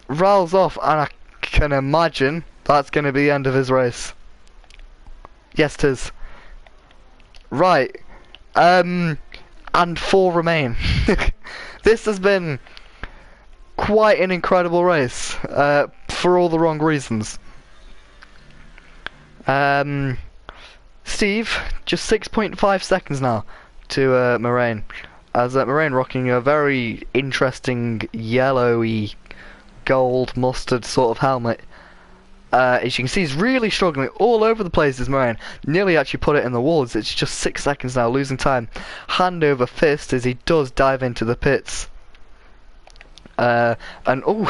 Raul's off, and I can imagine that's going to be the end of his race. Yes, 'tis. Right. And 4 remain. This has been quite an incredible race, for all the wrong reasons. Steve, just 6.5 seconds now to Moraine, as Moraine rocking a very interesting yellowy gold mustard sort of helmet. As you can see, he's really struggling all over the place, this Moraine. Nearly actually put it in the walls. It's just 6 seconds now, losing time. Hand over fist as he does dive into the pits. And oh,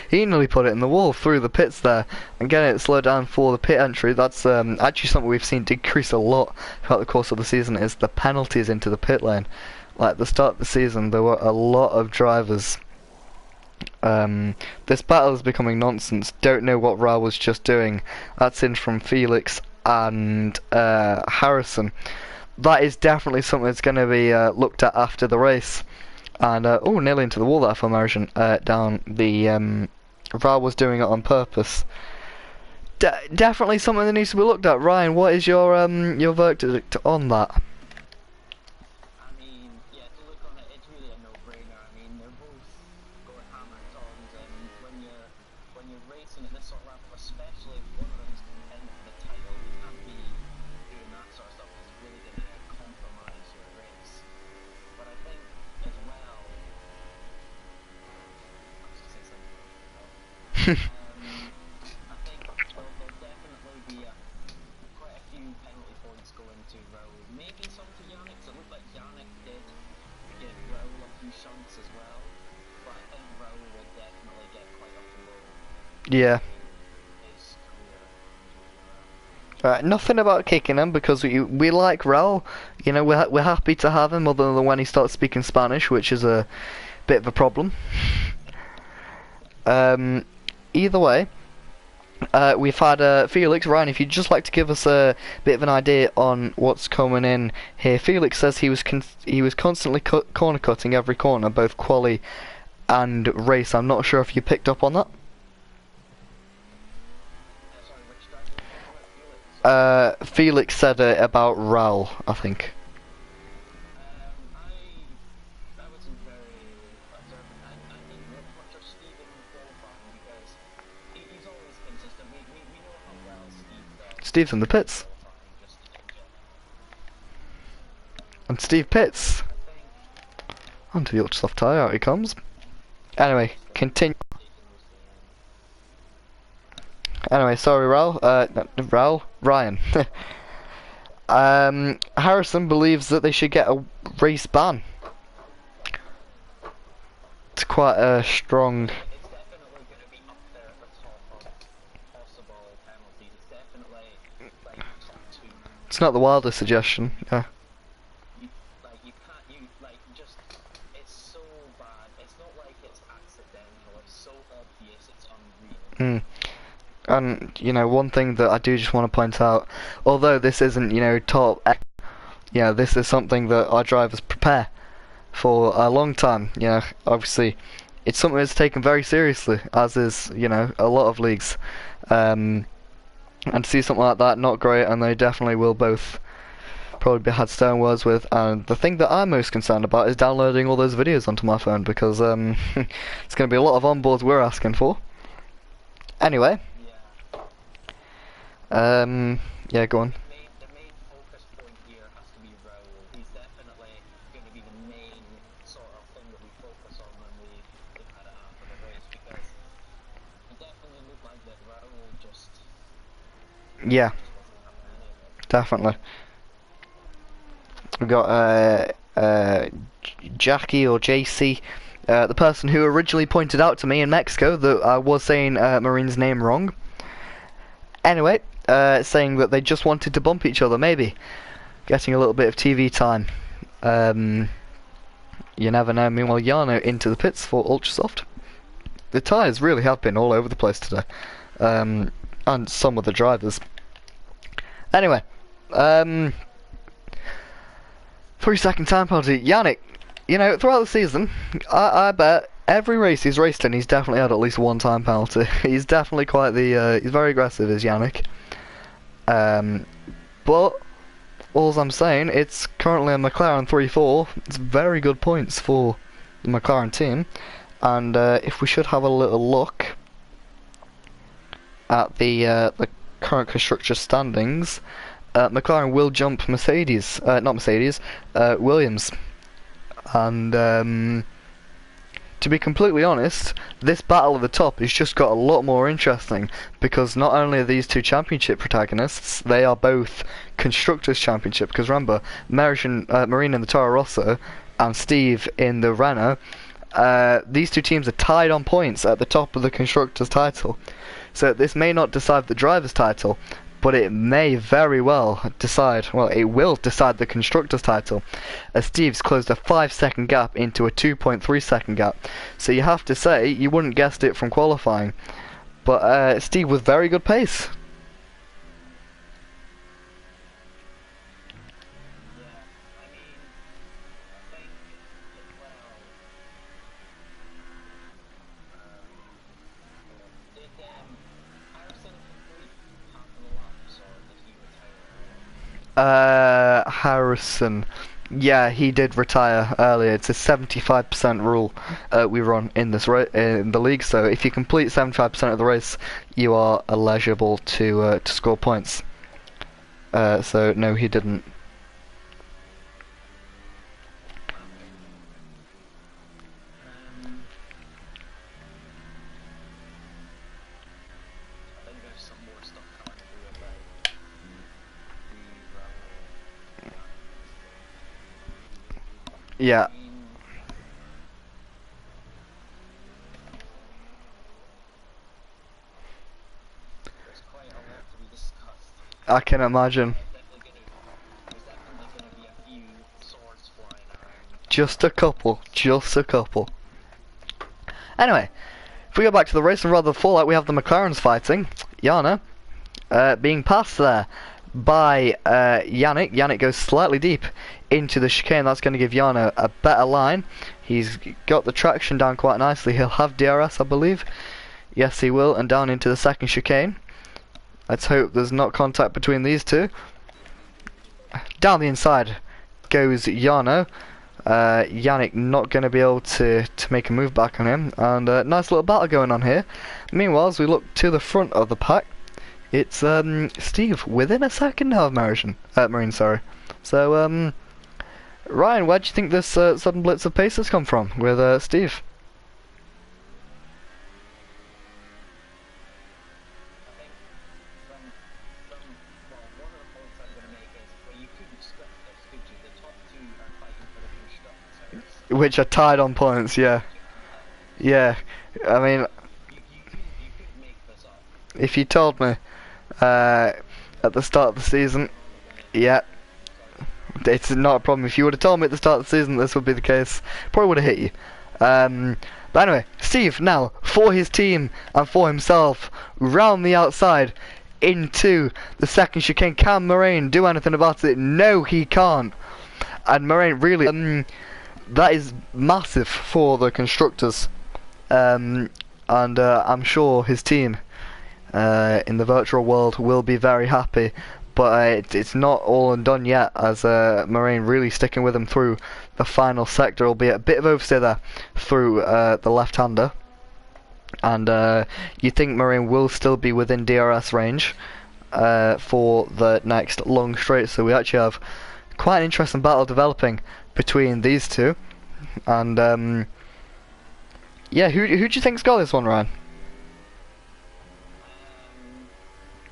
he nearly put it in the wall through the pits there, and getting it slowed down for the pit entry. That's actually something we've seen decrease a lot throughout the course of the season, is the penalties into the pit lane. Like at the start of the season, there were a lot of drivers. This battle is becoming nonsense. Don't know what Raul was just doing. That's in from Felix and Harrison. That is definitely something that's going to be looked at after the race. And oh, nearly into the wall there for Marjan, down the Raul was doing it on purpose. Definitely something that needs to be looked at. Ryan, what is your verdict on that? I mean, yeah, to look on it, it's really a no-brainer. I mean, they're both going hammer and tongs, and when you're racing at this sort of level, especially if one of them's contending for the title, you can't be doing that sort of stuff. It's really going to compromise your race. But I think as well, I was going to say something. I think there'll definitely be quite a few penalty points going to Raul. Maybe some to Yannick, so it looked like Yannick did give Raul a few shunts as well. But I think Raul will definitely get quite a blow. Yeah. His career. Nothing about kicking him, because we like Raul. You know, we're happy to have him, other than when he starts speaking Spanish, which is a bit of a problem. Either way, we've had Felix. Ryan, if you'd just like to give us a bit of an idea on what's coming in here. Felix says he was constantly corner cutting every corner, both quali and race. I'm not sure if you picked up on that. Sorry, which driver? Felix. Felix said it about Raul, I think. I wasn't very observant. I didn't really much of Stephen qualifying because he's always consistent. We know how well Steve does Steve's in the pits. qualifying just in general. And Steve pits. I think Onto the ultra soft tyre, out he comes. Anyway, continue. Anyway, sorry, Raul. Raul? Ryan. Harrison believes that they should get a race ban. It's quite a strong... it's definitely going to be up there at the top of possible penalties. It's definitely like top two. It's not the wildest suggestion, yeah. You can't, just, it's so bad. It's not like it's accidental. It's so obvious. It's unreal. And, you know, one thing that I do just want to point out, although this isn't, you know, top, you know, this is something that our drivers prepare for a long time. You know, obviously, it's something that's taken very seriously, as is, you know, a lot of leagues. And to see something like that, not great, and they definitely will both probably be had stern words with. And the thing that I'm most concerned about is downloading all those videos onto my phone, because it's going to be a lot of onboards we're asking for. Anyway. Yeah, go on. The main focus point here has to be Raul. He's definitely going to be the main sort of thing that we focus on when we look at it after the race, because it definitely looked like that Raul just Yeah, wasn't having any of it. definitely. We've got Jackie or JC, the person who originally pointed out to me in Mexico that I was saying Marine's name wrong. Anyway, saying that they just wanted to bump each other, maybe getting a little bit of TV time. You never know. Meanwhile, Jarno into the pits for Ultrasoft. The tyres really have been all over the place today, and some of the drivers. Anyway, 3-second time penalty. Yannick, you know, throughout the season, I bet every race he's raced in, he's definitely had at least one time penalty. He's definitely quite the, he's very aggressive, is Yannick. But, all I'm saying, it's currently a McLaren 3-4. It's very good points for the McLaren team. And if we should have a little look at the current constructor standings, McLaren will jump Mercedes, Williams. And to be completely honest, this battle at the top has just got a lot more interesting, because not only are these two championship protagonists, they are both Constructors' Championship, because remember, Marine in the Toro Rosso and Steve in the Renault, these two teams are tied on points at the top of the Constructors' title. So this may not decide the Drivers' title, but it may very well decide, well, it will decide the Constructors' title, as Steve's closed a 5-second gap into a 2.3-second gap. So you have to say, you wouldn't guessed it from qualifying, but Steve with very good pace. Harrison, yeah, he did retire earlier. It's a 75% rule we run in this in the league. So if you complete 75% of the race, you are eligible to score points. So no, he didn't. Yeah. I can imagine. Just a couple. Just a couple. Anyway, if we go back to the race and rather than fallout, we have the McLarens fighting. Jarno being passed there by Yannick. Yannick goes slightly deep into the chicane. That's going to give Jarno a better line. He's got the traction down quite nicely. He'll have DRS, I believe. Yes, he will. And down into the second chicane. Let's hope there's not contact between these two. Down the inside goes Jarno. Yannick not going to be able to make a move back on him. And nice little battle going on here. Meanwhile, as we look to the front of the pack, it's Steve within a second of Marine, sorry. So Ryan, where do you think this sudden blitz of pace has come from with Steve? I think from well, one of the points I'm going to make is well, you couldn't script this, could you? The top two are fighting for the constructors. Which are tied on points, yeah. Yeah, I mean, You couldn't make this up. if you told me at the start of the season, yeah, it's not a problem. If you would have told me at the start of the season this would be the case, probably would have hit you. But anyway, Steve now, for his team and for himself, round the outside into the second chicane. Can Moraine do anything about it? No, he can't. And Moraine really, that is massive for the constructors. And I'm sure his team in the virtual world will be very happy, but it's not all and done yet, as Moraine really sticking with him through the final sector, albeit a bit of oversteer there through the left-hander, and you think Moraine will still be within DRS range for the next long straight, so we actually have quite an interesting battle developing between these two. And yeah, who do you think's got this one, Ryan?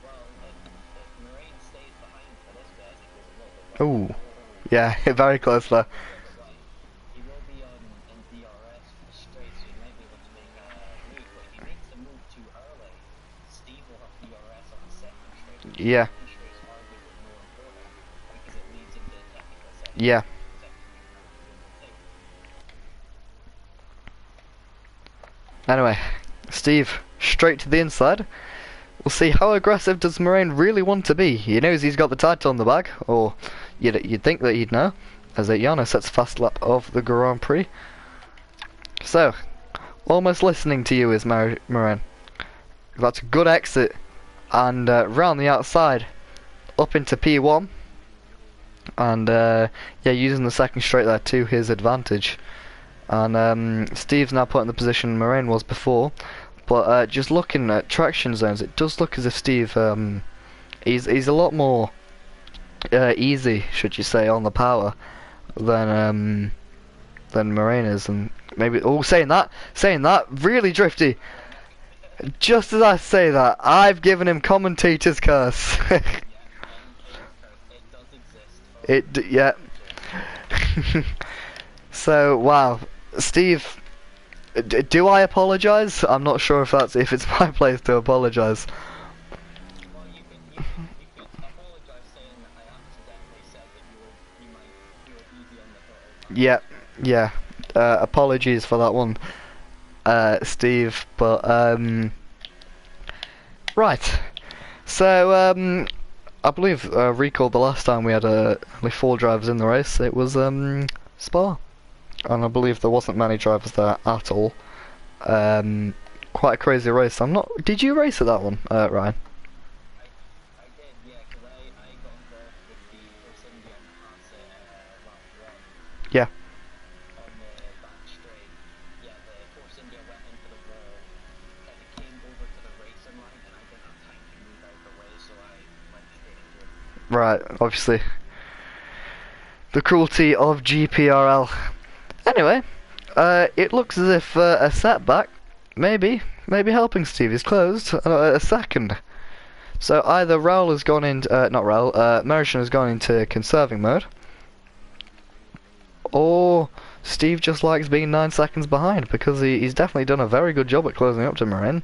Well, if Moraine stays behind for this bit, I think there's a little bit Ooh, yeah, very close there. right. He will be on in DRS for the straight, so he might be able to make a move. But if he makes the move too early, Steve will have DRS on the second straight. Yeah, The straight is arguably more important because it leads into the technical section. yeah. Anyway, Steve, straight to the inside. We'll see how aggressive does Moraine really want to be. He knows he's got the title on the bag, or you'd think that he'd know, as Yano sets fast lap of the Grand Prix. So, almost listening to you is Moraine. That's a good exit, and round the outside, up into P1, and yeah, using the second straight there to his advantage. And Steve's now put in the position Moraine was before, but just looking at traction zones, it does look as if Steve he's a lot more easy, should you say, on the power than Moraine is. And maybe saying that really drifty. Just as I say that, I've given him commentator's curse. It does exist. Yeah. So wow, Steve, do I apologise? I'm not sure if it's my place to apologise. Well, you could apologise saying that I accidentally said that you were easy on the throttle. Yeah. Apologies for that one, Steve. But right. So I believe recall the last time we had only 4 drivers in the race. It was Spa. And I believe there wasn't many drivers there at all. Quite a crazy race. Did you race at that one, Ryan? I did, yeah, because I got involved with the Force India pass at lap 1 Yeah. on the back straight. Yeah, the Force India went into the wall, kind of came over to the racing line, and I didn't have time to move out of the way, so I went straight into it. Right. Obviously, the cruelty of Gprl. Anyway, it looks as if a setback, maybe helping Steve is closed a second. So either Raoul has gone into, not Raoul, Merishan has gone into conserving mode, or Steve just likes being 9 seconds behind, because he's definitely done a very good job at closing up to Moraine.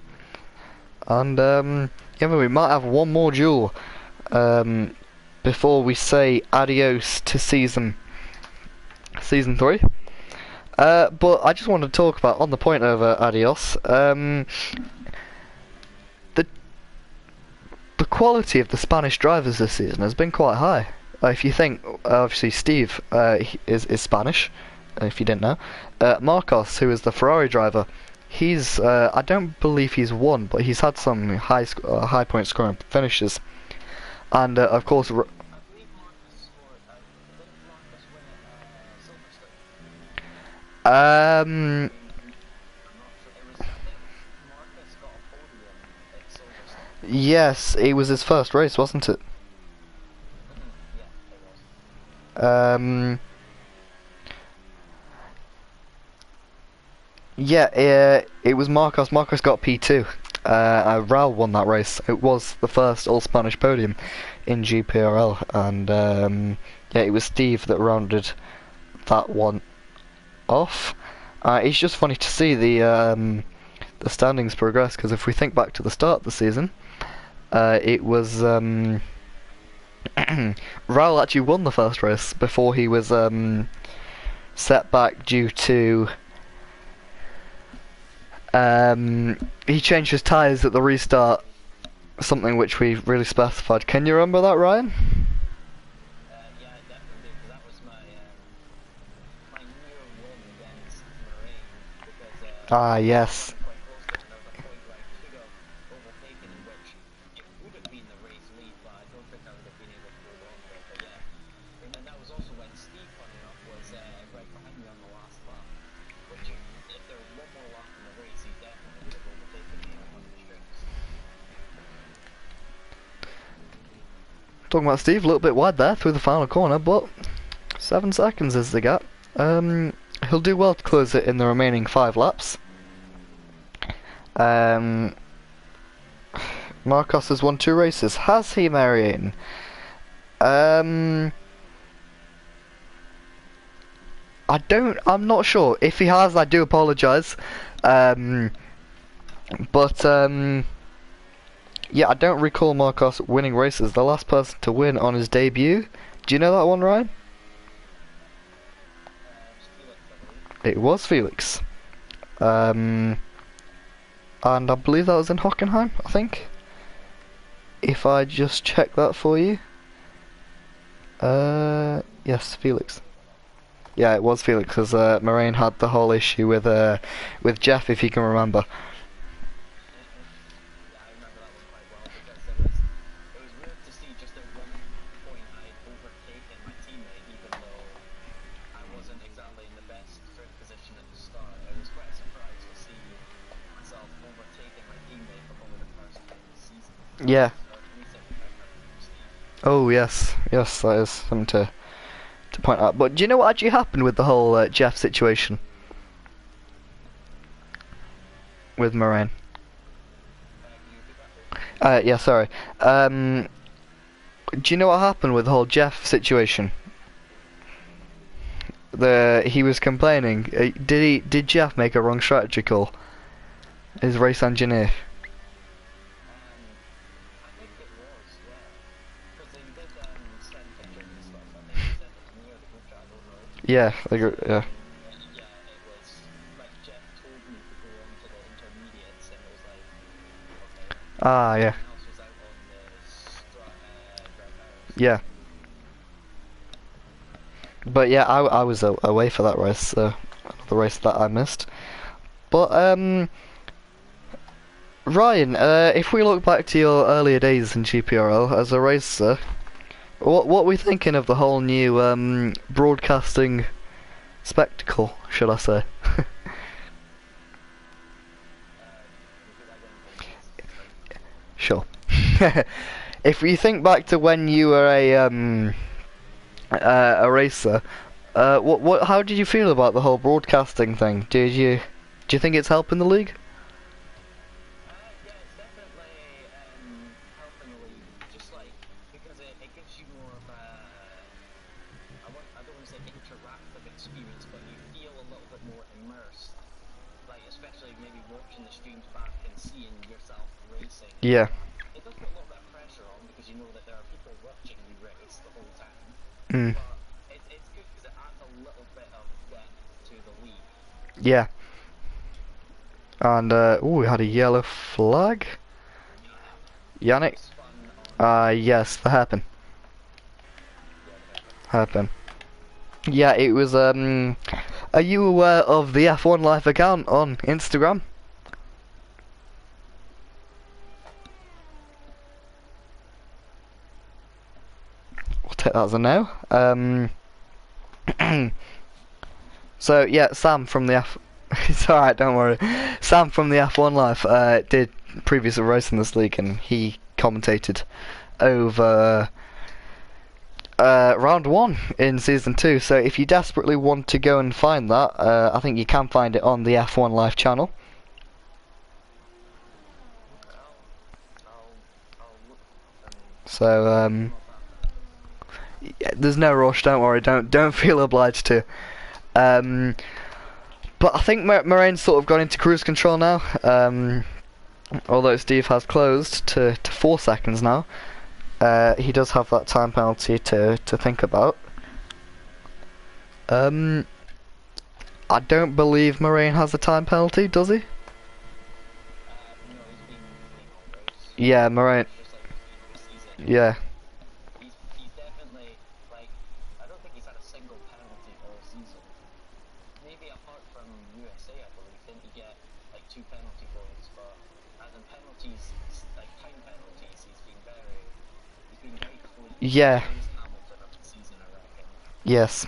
And yeah, we might have one more duel before we say adios to season 3. But I just wanted to talk about, on the point of adios, the quality of the Spanish drivers this season has been quite high. If you think, obviously Steve is Spanish, if you didn't know. Marcos, who is the Ferrari driver, he's I don't believe he's won, but he's had some high point scoring finishes. And of course, I believe Marcus scored, didn't Marcus win at Silverstone? um, I'm not sure. I think Marcus got a podium at Silverstone. yes, it was his first race, wasn't it? Yeah, it was. Yeah, it was Marcos. Marcos got P2. Raul won that race. It was the first all-Spanish podium in Gprl, and yeah, it was Steve that rounded that one off. It's just funny to see the standings progress, because if we think back to the start of the season, it was Raul actually won the first race before he was set back due to he changed his tyres at the restart, something which we really specified. Can you remember that, Ryan? Yeah, I definitely did, 'cause that was my near win against Marine, because Ah, we yes. were quite close to it, and there was a point where I could have overtaken him, which it would have been the race lead, but I don't think I would have been able to hold on to it. But yeah, and then that was also when Steve, funny enough, was right behind me on the last lap, which if there was one more lap in the race, he definitely would have overtaken me on the straights. Talking about Steve, a little bit wide there through the final corner, but 7 seconds is the gap. He'll do well to close it in the remaining 5 laps. Marcos has won 2 races. Has he, Marianne? I'm not sure. If he has, I do apologise. But yeah, I don't recall Marcos winning races. The last person to win on his debut. Do you know that one, Ryan? It was Felix. And I believe that was in Hockenheim, I think. If I just check that for you. Yes, Felix. Yeah, it was Felix, because Moraine had the whole issue with Jeff, if you can remember. Yeah, I remember that one quite well, because it was weird to see just at one point I'd overtaken my teammate, even though I wasn't exactly in the best straight position at the start. I was quite surprised to see myself overtaking my teammate for only the first time this season. Yeah. A recent record from Steve. Oh yes, yes, that is something to point out. But do you know what actually happened with the whole Jeff situation with Moraine? Can you repeat that, please? Yeah, sorry. Do you know what happened with the whole Jeff situation? He was complaining. Did Jeff make a wrong strategy call? His race engineer. I think it was, yeah. Because they did send pictures and stuff. I think they sent it to me or the group chat, I don't know. Yeah, yeah. Yeah, it was like Jeff told me to go on to the intermediates, and it was like, okay. Ah, yeah, Everyone else was out on the dry tires. yeah. But yeah, I was away for that race, so the race that I missed. But Ryan, if we look back to your earlier days in GPRL as a racer, what were we thinking of the whole new broadcasting spectacle, should I say? Sure. If you think back to when you were a racer, how did you feel about the whole broadcasting thing? Do you think it's helping the league? Yeah, it's definitely helping the league. Just like because it gives you more of a I don't want to say interactive experience, but you feel a little bit more immersed. Like especially maybe watching the streams back and seeing yourself racing. Yeah. It does put a little bit of pressure on because you know that there are people watching you race the whole time. Mm. But it's good because it adds a little bit of depth to the league. Yeah. And we had a yellow flag. Yannick. It's fun on Yes, the hairpin. Hairpin. Yeah, it was. Are you aware of the F1 Life account on Instagram? We'll take that as a no. So yeah, Sam from the It's alright, don't worry. Sam from the F1 Life did previous race in this league, and he commentated over round 1 in season 2. So if you desperately want to go and find that, I think you can find it on the F1 Live channel. I'll look and So yeah, there's no rush. Don't worry. Don't feel obliged to. But I think Morain's sort of gone into cruise control now. Although Steve has closed to 4 seconds now. He does have that time penalty to think about. I don't believe Morain has a time penalty, does he? no, he's been on roads. Yeah, Morain. Just like he's been this season. Yeah. He's definitely, like, I don't think he's had a single penalty all season. Maybe apart from USA, I believe, didn't he get like 2 penalty points? But as in penalties, like time penalties, he's been very clean. Yeah. He's Hamilton of the season, I reckon. Yes.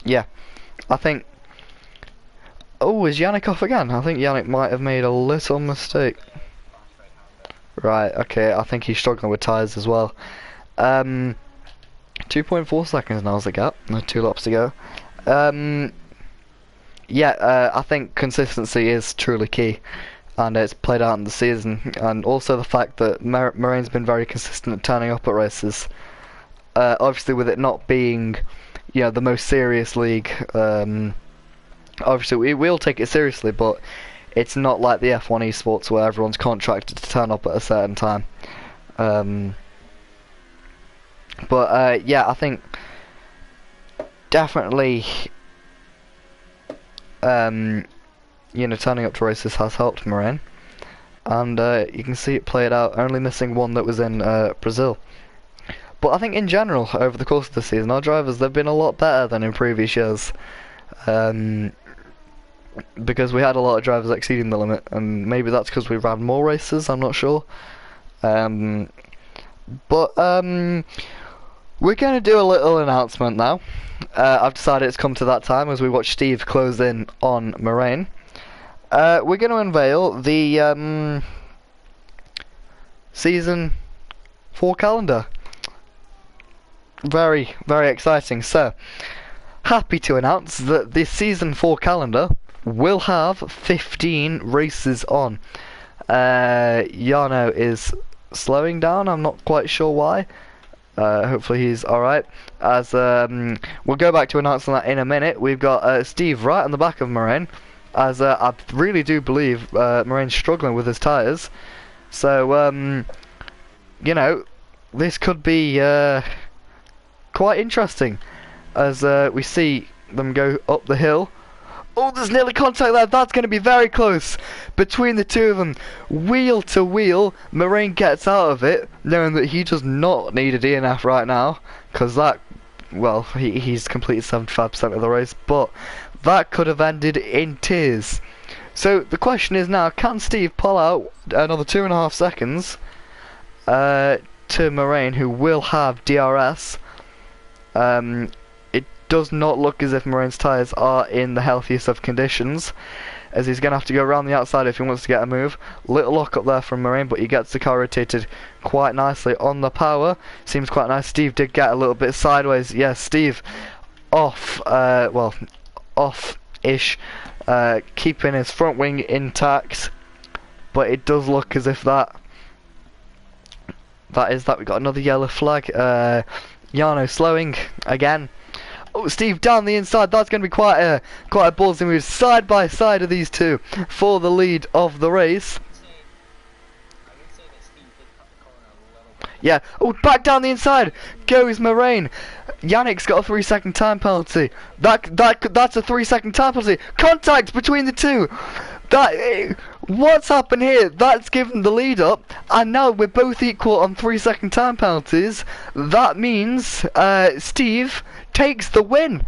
Yeah. I think. Oh, is Yannick off again? I think Yannick might have made a little mistake. Fast right-hander. Right. Okay. I think he's struggling with tyres as well. 2.4 seconds now is the gap. 2 laps to go. Yeah. I think consistency is truly key, and it's played out in the season. And also the fact that Morain's been very consistent at turning up at races. Obviously, with it not being, the most serious league. Obviously, we will take it seriously, but it's not like the F1 esports where everyone's contracted to turn up at a certain time. Yeah, I think definitely, turning up to races has helped Morain, and you can see it played out. Only missing one that was in Brazil. But I think in general, over the course of the season, our drivers, they've been a lot better than in previous years. Because we had a lot of drivers exceeding the limit, and maybe that's because we've had more races, I'm not sure. We're going to do a little announcement now. I've decided it's come to that time as we watch Steve close in on Morain. We're going to unveil the Season 4 calendar. Very, very exciting. So, happy to announce that this Season 4 calendar will have 15 races on. Jarno is slowing down, I'm not quite sure why. Hopefully he's alright. As we'll go back to announcing that in a minute. We've got Steve right on the back of Morain, as I really do believe Morain's struggling with his tyres. So, this could be quite interesting as we see them go up the hill. Oh, there's nearly contact there. That's going to be very close between the two of them. Wheel to wheel. Morain gets out of it, knowing that he does not need a DNF right now, because he's completed 75% of the race, but that could have ended in tears. So the question is now, can Steve pull out another 2.5 seconds to Morain, who will have DRS? It does not look as if Morain's tyres are in the healthiest of conditions, as he's going to have to go around the outside if he wants to get a move. Little lock up there from Morain, but he gets the car rotated quite nicely on the power. Seems quite nice. Steve did get a little bit sideways. Yes, Steve off-ish, keeping his front wing intact, but it does look as if that is that. We got another yellow flag. Jarno slowing again. Oh, Steve down the inside. That's going to be quite a ballsy move, side by side of these two for the lead of the race. I would say that Steve did cut the corner a little bit. Yeah. Oh, back down the inside goes Morain. Yannick's got a 3-second time penalty. That's a 3-second time penalty. Contact between the two. What's happened here? That's given the lead up, and now we're both equal on 3-second time penalties. That means Steve takes the win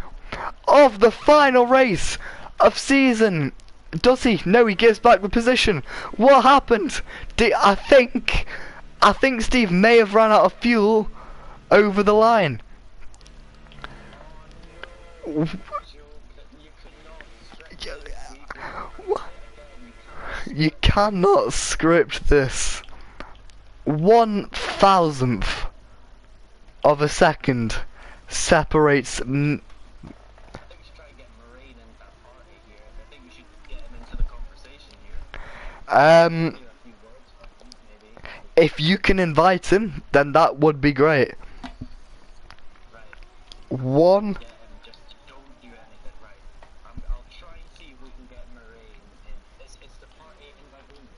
of the final race of season. Does he? No, he gives back the position. What happened? I think Steve may have run out of fuel over the line. You cannot script this. 1,000th of a second separates. I think we should try and get Moraine into that party here. I think we should get him into the conversation here. Um, Do a few words with him, maybe. if you can invite him, then that would be great. Right. One. Get him. Just don't do anything. Right. I'll try and see if we can get Moraine in. Is the party invite only?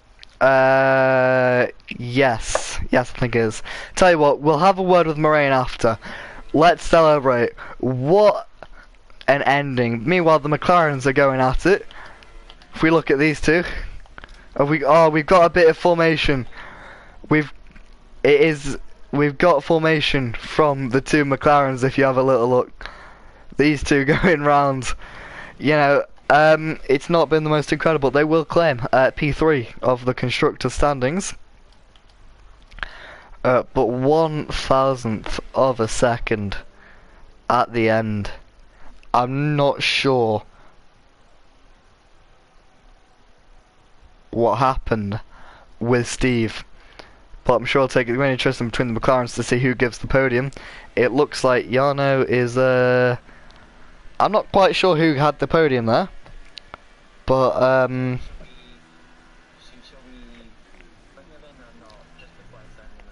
Yes, I think it is. Tell you what, we'll have a word with Moraine after. Let's celebrate. What an ending. Meanwhile, the McLarens are going at it. If we look at these two, we've got a bit of formation. We've got formation from the two McLarens. If you have a little look, these two going round. You know, it's not been the most incredible. They will claim P3 of the constructor standings. But 1,000th of a second at the end. I'm not sure what happened with Steve, but I'm sure I'll take it very interesting between the McLarens to see who gives the podium. It looks like Jarno is I'm not quite sure who had the podium there, but Shall we bring him in or not? Just before I send the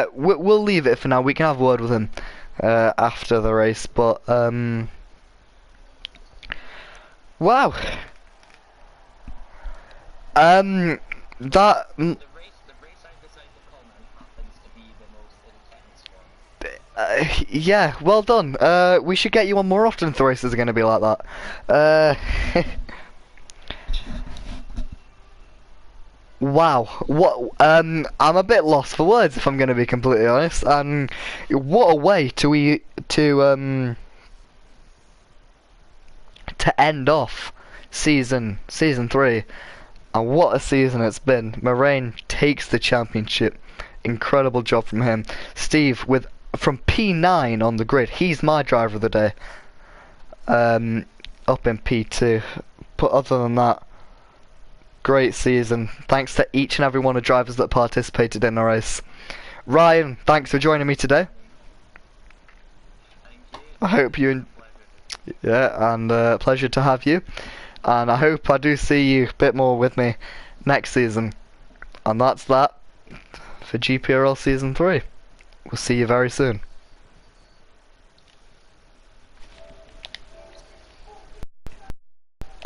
message. we'll leave it for now. We can have a word with him after the race, but wow. That The race I decided to comment happens to be the most intense one. yeah, well done. We should get you on more often if the races are going to be like that. Wow, what? I'm a bit lost for words if I'm going to be completely honest. What a way to end off season 3, and what a season it's been. Moraine takes the championship. Incredible job from him. Steve from P9 on the grid. He's my driver of the day. Up in P2, but other than that, great season. Thanks to each and every one of the drivers that participated in the race. Ryan, thanks for joining me today. Thank you. I hope you, and pleasure to have you. And I hope I do see you a bit more with me next season. And that's that for GPRL Season 3. We'll see you very soon.